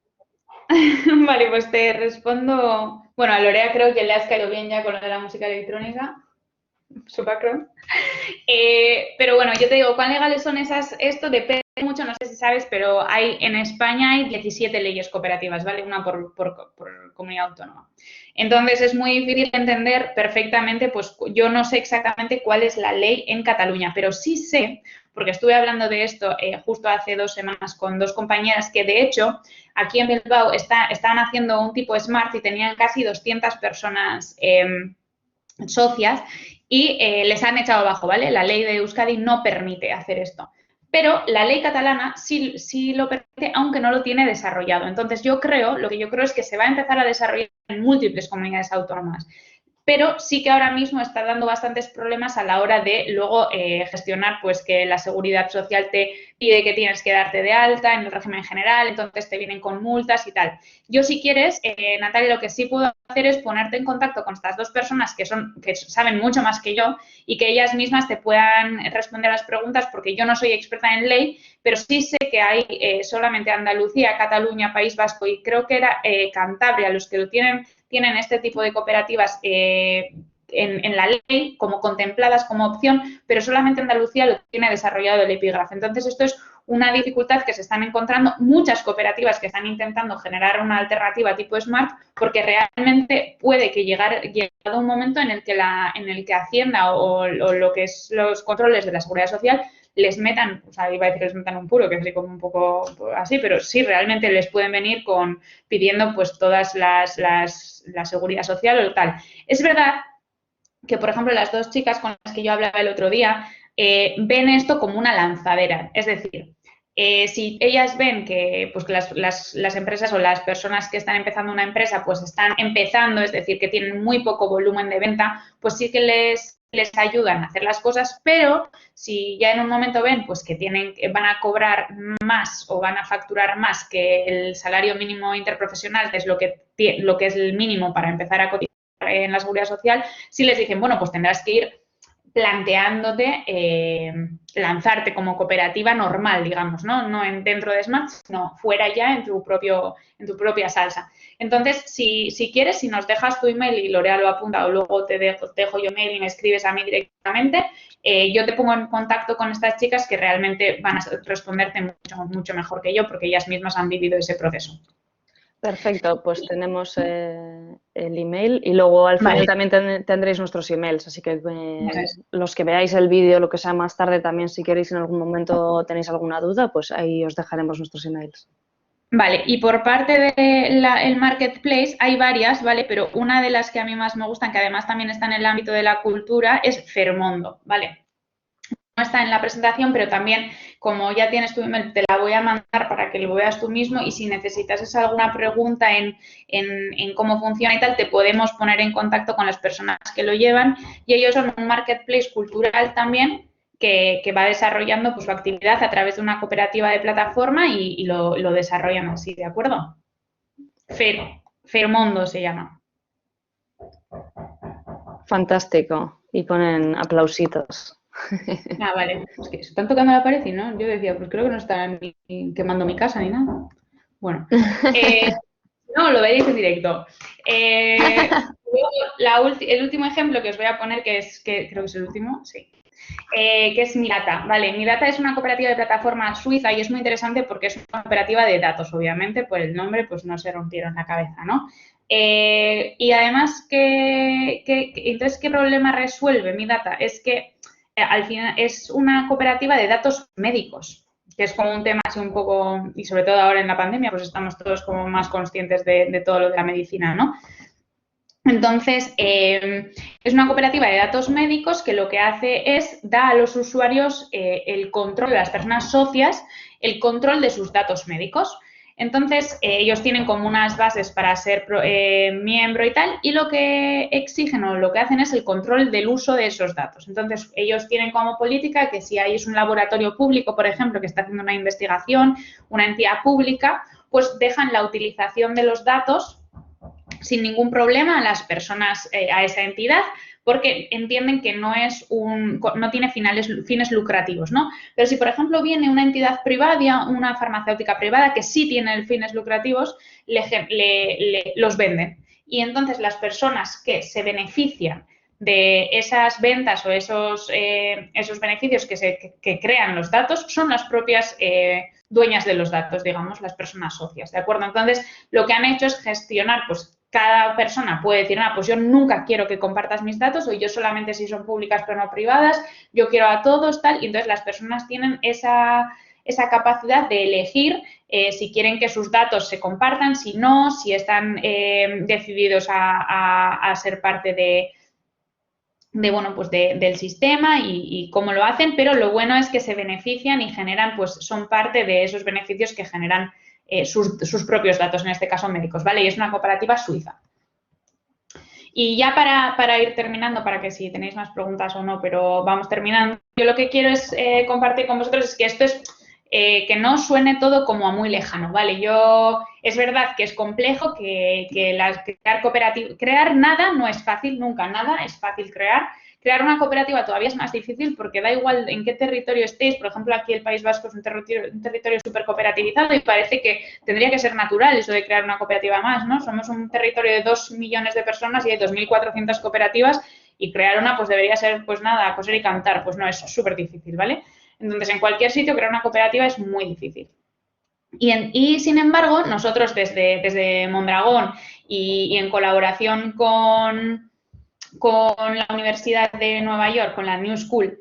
Vale, pues te respondo. Bueno, a Lorea creo que le has caído bien ya con lo de la música electrónica. Supercross. Pero bueno, yo te digo, ¿cuán legales son esas? Esto depende mucho, no sé si sabes, pero en España hay 17 leyes cooperativas, ¿vale? Una por comunidad autónoma. Entonces es muy difícil entender perfectamente, pues yo no sé exactamente cuál es la ley en Cataluña, pero sí sé, porque estuve hablando de esto justo hace 2 semanas con 2 compañeras que de hecho aquí en Bilbao estaban haciendo un tipo Smart y tenían casi 200 personas socias y les han echado abajo, ¿vale? La ley de Euskadi no permite hacer esto. Pero la ley catalana sí lo permite, aunque no lo tiene desarrollado. Entonces, lo que yo creo es que se va a empezar a desarrollar en múltiples comunidades autónomas. Pero sí que ahora mismo está dando bastantes problemas a la hora de luego gestionar, pues que la seguridad social te pide que tienes que darte de alta en el régimen general, entonces te vienen con multas y tal. Yo, si quieres, Natalia, lo que sí puedo hacer es ponerte en contacto con estas 2 personas que saben mucho más que yo y que ellas mismas te puedan responder a las preguntas, porque yo no soy experta en ley, pero sí sé que hay solamente Andalucía, Cataluña, País Vasco y creo que era Cantabria los que lo tienen este tipo de cooperativas en la ley como contempladas como opción, pero solamente Andalucía lo tiene desarrollado el epígrafe. Entonces, esto es una dificultad que se están encontrando muchas cooperativas que están intentando generar una alternativa tipo Smart, porque realmente puede que llegado un momento en el que Hacienda o lo que es los controles de la Seguridad Social les metan, o sea, iba a decir que les metan un puro, que es así como un poco así, pero sí, realmente les pueden venir pidiendo pues todas la seguridad social o tal. Es verdad que, por ejemplo, las 2 chicas con las que yo hablaba el otro día ven esto como una lanzadera, es decir, si ellas ven que, pues, que las empresas o las personas que están empezando una empresa pues están empezando, es decir, que tienen muy poco volumen de venta, pues sí que les ayudan a hacer las cosas, pero si ya en un momento ven pues que van a cobrar más o van a facturar más que el salario mínimo interprofesional, que es lo que es el mínimo para empezar a cotizar en la Seguridad Social, sí les dicen, bueno, pues tendrás que ir planteándote lanzarte como cooperativa normal, digamos, ¿no? No dentro de Smart, sino fuera ya en tu propia salsa. Entonces, si quieres, si nos dejas tu email y Lorea lo apunta o luego te dejo yo mail y me escribes a mí directamente, yo te pongo en contacto con estas chicas que realmente van a responderte mucho, mucho mejor que yo porque ellas mismas han vivido ese proceso. Perfecto, pues tenemos el email y luego al final también tendréis nuestros emails, así que los que veáis el vídeo, lo que sea más tarde, también si queréis en algún momento tenéis alguna duda, pues ahí os dejaremos nuestros emails. Vale, y por parte del marketplace hay varias, ¿vale? Pero una de las que a mí más me gustan, que además también está en el ámbito de la cultura, es Fermondo, ¿vale? No está en la presentación, pero también, como ya tienes tu email, te la voy a mandar para que lo veas tú mismo y si necesitas alguna pregunta en cómo funciona y tal, te podemos poner en contacto con las personas que lo llevan y ellos son un marketplace cultural también que va desarrollando pues, su actividad a través de una cooperativa de plataforma y lo desarrollan así, ¿de acuerdo? Fermondo se llama. Fantástico. Y ponen aplausitos. Ah, vale. Es que se están tocando la pared y no. Yo decía, pues creo que no están ni quemando mi casa ni nada. Bueno. No, lo veréis en directo. Luego, el último ejemplo que os voy a poner, que creo que es el último, sí. Que es Mirata. Vale, Mirata es una cooperativa de plataforma suiza y es muy interesante porque es una cooperativa de datos, obviamente, por el nombre, pues no se rompieron la cabeza, ¿no? Y además, entonces, ¿qué problema resuelve Mirata? Es que al final es una cooperativa de datos médicos, que es como un tema así un poco, y sobre todo ahora en la pandemia, pues estamos todos como más conscientes de todo lo de la medicina, ¿no? Entonces, es una cooperativa de datos médicos que lo que hace es dar a los usuarios el control, a las personas socias, el control de sus datos médicos. Entonces, ellos tienen como unas bases para ser miembro y tal, y lo que exigen o lo que hacen es el control del uso de esos datos. Entonces, ellos tienen como política que si hay un laboratorio público, por ejemplo, que está haciendo una investigación, una entidad pública, pues dejan la utilización de los datos sin ningún problema a las personas, a esa entidad, porque entienden que no tiene fines lucrativos, ¿no? Pero si, por ejemplo, viene una entidad privada, una farmacéutica privada que sí tiene fines lucrativos, los venden. Y entonces las personas que se benefician de esas ventas o esos beneficios que crean los datos son las propias dueñas de los datos, digamos, las personas socias, ¿de acuerdo? Entonces, lo que han hecho es gestionar, pues, cada persona puede decir, pues yo nunca quiero que compartas mis datos o yo solamente si son públicas pero no privadas, yo quiero a todos, tal, y entonces las personas tienen esa capacidad de elegir si quieren que sus datos se compartan, si no, si están decididos a ser parte del sistema y cómo lo hacen, pero lo bueno es que se benefician y generan, pues son parte de esos beneficios que generan sus propios datos, en este caso médicos, ¿vale? Y es una cooperativa suiza. Y ya para ir terminando, para que si tenéis más preguntas o no, pero vamos terminando, yo lo que quiero es compartir con vosotros es que esto es que no suene todo como a muy lejano, ¿vale? Es verdad que es complejo, crear nada no es fácil, nunca nada es fácil crear. Crear una cooperativa todavía es más difícil porque da igual en qué territorio estéis. Por ejemplo, aquí el País Vasco es un territorio súper cooperativizado y parece que tendría que ser natural eso de crear una cooperativa más, ¿no? Somos un territorio de 2 millones de personas y hay 2.400 cooperativas y crear una pues debería ser, pues nada, coser y cantar. Pues no, es súper difícil, ¿vale? Entonces, en cualquier sitio crear una cooperativa es muy difícil. Y sin embargo, nosotros desde Mondragón y en colaboración con la Universidad de Nueva York, con la New School,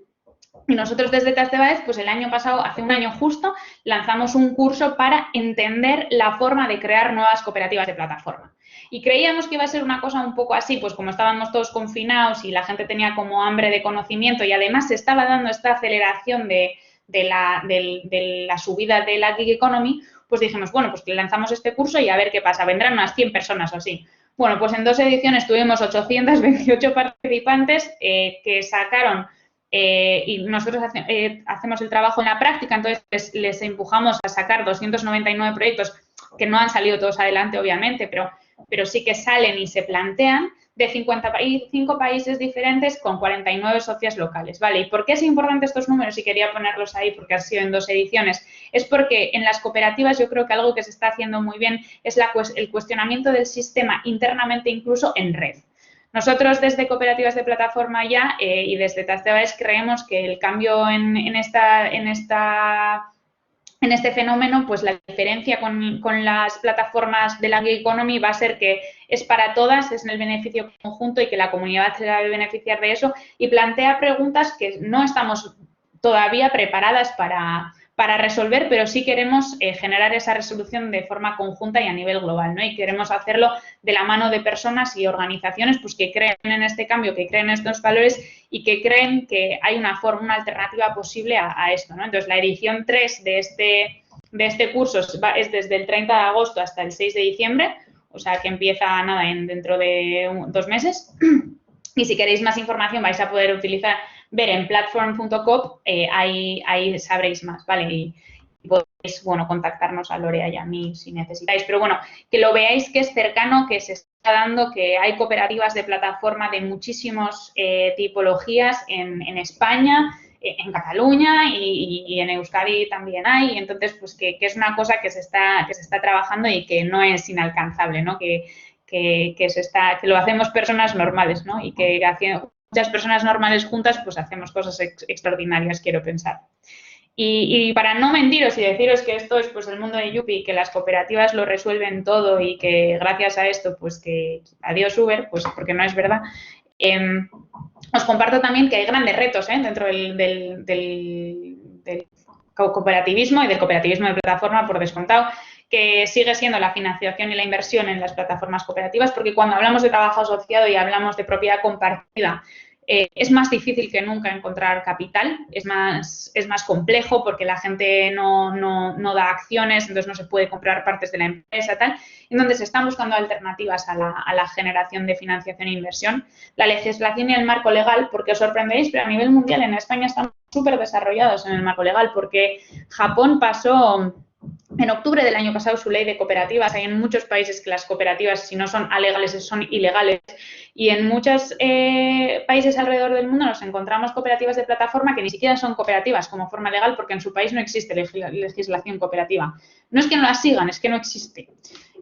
y nosotros desde Tastebaez, pues el año pasado, hace un año justo, lanzamos un curso para entender la forma de crear nuevas cooperativas de plataforma. Y creíamos que iba a ser una cosa un poco así, pues como estábamos todos confinados y la gente tenía como hambre de conocimiento y además se estaba dando esta aceleración de la subida de la gig economy, pues dijimos, bueno, pues lanzamos este curso y a ver qué pasa, vendrán unas 100 personas o así. Bueno, pues en 2 ediciones tuvimos 828 participantes que sacaron y nosotros hacemos el trabajo en la práctica, entonces les empujamos a sacar 299 proyectos que no han salido todos adelante, obviamente, pero sí que salen y se plantean de 55 países diferentes con 49 socias locales, ¿vale? ¿Y por qué es importante estos números? Y quería ponerlos ahí porque han sido en 2 ediciones. Es porque en las cooperativas yo creo que algo que se está haciendo muy bien es el cuestionamiento del sistema internamente, incluso en red. Nosotros desde Cooperativas de Plataforma ya y desde Tastebaez creemos que el cambio en este fenómeno, pues la diferencia con las plataformas de la gig economy va a ser que es para todas, es en el beneficio conjunto y que la comunidad se debe beneficiar de eso y plantea preguntas que no estamos todavía preparadas para resolver, pero sí queremos generar esa resolución de forma conjunta y a nivel global, ¿no? Y queremos hacerlo de la mano de personas y organizaciones pues, que creen en este cambio, que creen en estos valores y que creen que hay una alternativa posible a esto, ¿no? Entonces, la edición 3 de este curso es desde el 30 de agosto hasta el 6 de diciembre, o sea, que empieza nada dentro de 2 meses. Y si queréis más información vais a poder ver en platform.com, ahí sabréis más, ¿vale? Y podéis, bueno, contactarnos a Lorea y a mí si necesitáis. Pero bueno, que lo veáis que es cercano, que se está dando, que hay cooperativas de plataforma de muchísimas tipologías en España, en Cataluña y en Euskadi también hay. Entonces, pues que es una cosa que se está trabajando y que no es inalcanzable, ¿no? Que lo hacemos personas normales, ¿no? Y que haciendo muchas personas normales juntas, pues hacemos cosas extraordinarias, quiero pensar. Y para no mentiros y deciros que esto es pues el mundo de Yupi, que las cooperativas lo resuelven todo y que gracias a esto, pues que adiós Uber, pues porque no es verdad, os comparto también que hay grandes retos dentro del cooperativismo y del cooperativismo de plataforma, por descontado, que sigue siendo la financiación y la inversión en las plataformas cooperativas, porque cuando hablamos de trabajo asociado y hablamos de propiedad compartida, es más difícil que nunca encontrar capital, es más complejo porque la gente no da acciones, entonces no se puede comprar partes de la empresa, tal. Entonces, se están buscando alternativas a la generación de financiación e inversión. La legislación y el marco legal, porque os sorprenderéis, pero a nivel mundial en España estamos súper desarrollados en el marco legal, porque Japón pasó en octubre del año pasado su ley de cooperativas. Hay en muchos países que las cooperativas, si no son alegales, son ilegales. Y en muchos países alrededor del mundo nos encontramos cooperativas de plataforma que ni siquiera son cooperativas como forma legal porque en su país no existe legislación cooperativa. No es que no la sigan, es que no existe.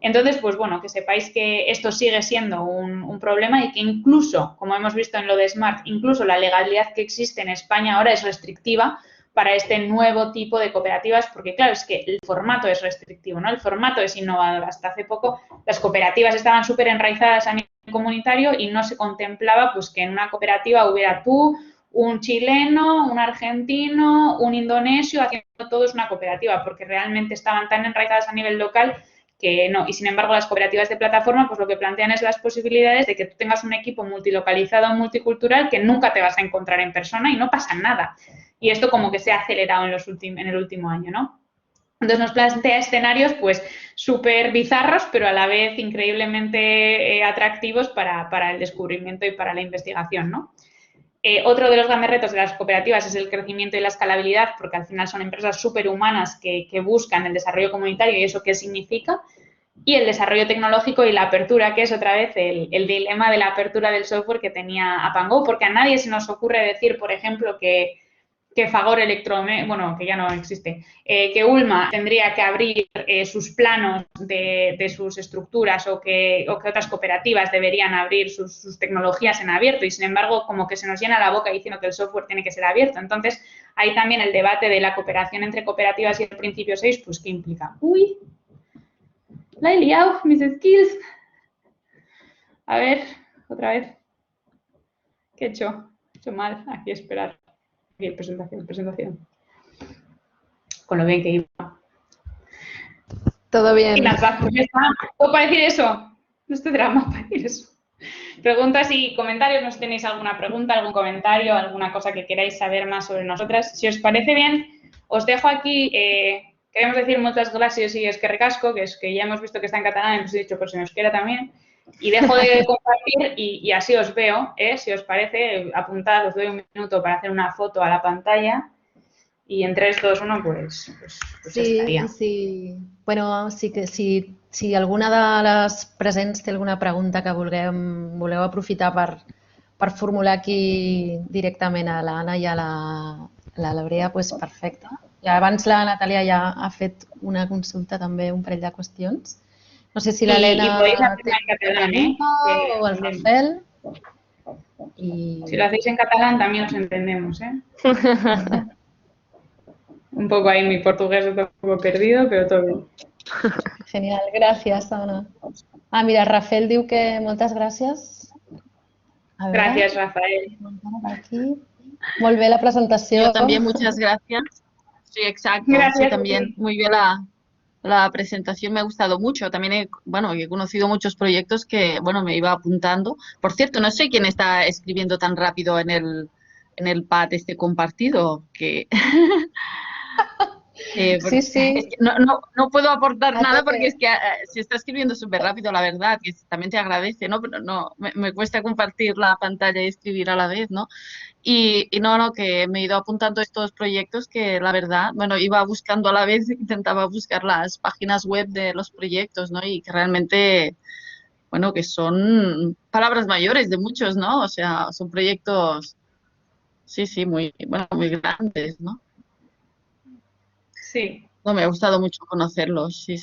Entonces, pues bueno, que sepáis que esto sigue siendo un problema y que incluso, como hemos visto en lo de Smart, incluso la legalidad que existe en España ahora es restrictiva para este nuevo tipo de cooperativas, porque claro, es que el formato es restrictivo, ¿no? El formato es innovador. Hasta hace poco las cooperativas estaban súper enraizadas a nivel comunitario y no se contemplaba pues que en una cooperativa hubiera tú, un chileno, un argentino, un indonesio, haciendo todos una cooperativa, porque realmente estaban tan enraizadas a nivel local que no. Y sin embargo, las cooperativas de plataforma, pues lo que plantean es las posibilidades de que tú tengas un equipo multilocalizado, multicultural, que nunca te vas a encontrar en persona y no pasa nada. Y esto como que se ha acelerado en el último año, ¿no? Entonces nos plantea escenarios pues súper bizarros, pero a la vez increíblemente atractivos para el descubrimiento y para la investigación, ¿no? Otro de los grandes retos de las cooperativas es el crecimiento y la escalabilidad, porque al final son empresas superhumanas que buscan el desarrollo comunitario y eso qué significa. Y el desarrollo tecnológico y la apertura, que es otra vez el dilema de la apertura del software que tenía Apango, porque a nadie se nos ocurre decir, por ejemplo, que Fagor bueno, que ya no existe, que Ulma tendría que abrir sus planos de sus estructuras o que otras cooperativas deberían abrir sus tecnologías en abierto y, sin embargo, como que se nos llena la boca diciendo que el software tiene que ser abierto. Entonces, hay también el debate de la cooperación entre cooperativas y el principio 6, pues, ¿qué implica? ¡Uy! La he liado, mis skills. A ver, otra vez. ¿Qué he hecho? He hecho mal. Aquí, esperar. Aquí, presentación. Con lo bien que iba. Todo bien. Y nada, pues ya está. ¿Puedo para decir eso? No estoy drama para decir eso. Preguntas y comentarios. No sé si tenéis alguna pregunta, algún comentario, alguna cosa que queráis saber más sobre nosotras. Si os parece bien, os dejo aquí. Queremos decir muchas gracias y es que recasco, que es que ya hemos visto que está en catalán, hemos dicho por si nos quiera también. Y dejo de compartir y así os veo, si os parece, apuntad, os doy un minuto para hacer una foto a la pantalla y en 3, 2, 1, pues estaria. Sí. Bueno, sí que si alguna de les presents té alguna pregunta que voleu aprofitar per formular aquí directament a l'Anna i a la Laurea, doncs perfecte. I abans la Natàlia ja ha fet una consulta també, un parell de qüestions. No sé si l'Helena té alguna pregunta o el Rafael. Si lo hacéis en catalán también os entendemos, Un poco ahí mi portugués está un poco perdido, pero todo bien. Genial, gràcies, Anna. Mira, Rafael diu que moltes gràcies. Gracias, Rafael. Aquí. Molt bé la presentació. Yo también, muchas gracias. Sí, exacto. Gracias, Sí, también. Muy bien la presentación, me ha gustado mucho. También he conocido muchos proyectos que, me iba apuntando. Por cierto, no sé quién está escribiendo tan rápido en el pad compartido, que... Sí. Es que no puedo aportar nada porque es que se está escribiendo súper rápido, la verdad, que también te agradece, ¿no? Pero no, me cuesta compartir la pantalla y escribir a la vez, ¿no? Y que me he ido apuntando estos proyectos que la verdad, iba buscando a la vez, intentaba buscar las páginas web de los proyectos, ¿no? Y que realmente, que son palabras mayores de muchos, ¿no? O sea, son proyectos, sí, muy grandes, ¿no? Sí. Me ha gustado mucho conocerlos, sí.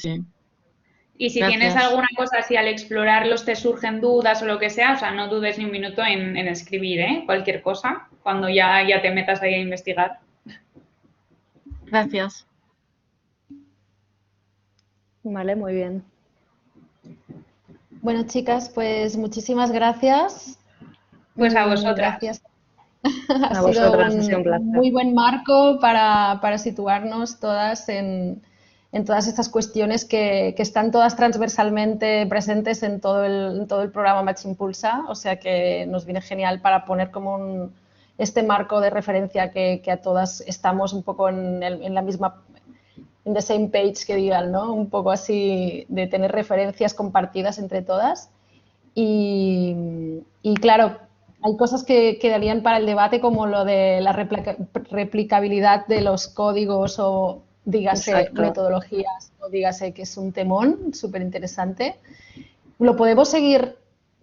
Y si Gracias. tienes alguna cosa, si al explorarlos te surgen dudas o lo que sea, o sea, no dudes ni un minuto en escribir, cualquier cosa, cuando ya te metas ahí a investigar. Gracias. Vale, muy bien. Bueno, chicas, pues muchísimas gracias. Pues a vosotras. Gracias. A vosotras, ha sido un placer. Muy buen marco para situarnos todas en todas estas cuestiones que están todas transversalmente presentes en todo el programa Match Impulsa, o sea que nos viene genial para poner como este marco de referencia que a todas estamos un poco en la misma, en the same page que digan, ¿no? Un poco así de tener referencias compartidas entre todas y claro, hay cosas que quedarían para el debate como lo de la replicabilidad de los códigos o dígase Exacto. metodologías o dígase que es un temón súper interesante. Lo podemos seguir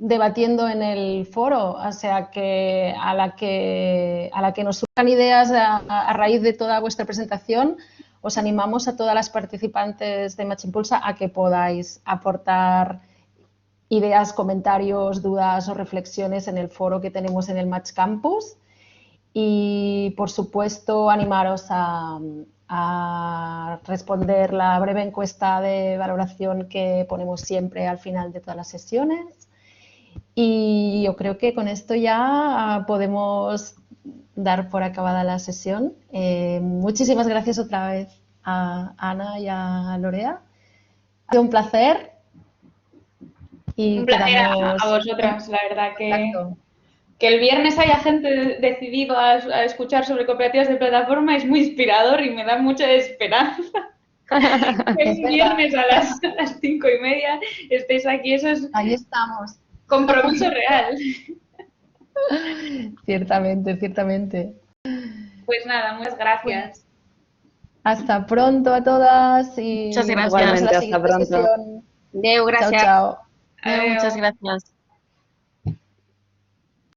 debatiendo en el foro, o sea que a la que nos surjan ideas a raíz de toda vuestra presentación, os animamos a todas las participantes de Match Impulsa a que podáis aportar ideas, comentarios, dudas o reflexiones en el foro que tenemos en el Match Campus. Y, por supuesto, animaros a responder la breve encuesta de valoración que ponemos siempre al final de todas las sesiones. Y yo creo que con esto ya podemos dar por acabada la sesión. Muchísimas gracias otra vez a Ana y a Lorea. Ha sido un placer. Y un placer quedamos... a vosotras, la verdad que... Exacto. Que el viernes haya gente decidido a escuchar sobre cooperativas de plataforma es muy inspirador y me da mucha esperanza. Que el viernes a las 5:30 estéis aquí, eso es Ahí estamos. compromiso real. Ciertamente, ciertamente. Pues nada, muchas gracias. Hasta pronto a todas y Muchas gracias. nos vemos en la Igualmente, hasta siguiente pronto. sesión. Adeu, gracias. Chao, chao. Adeu, muchas gracias.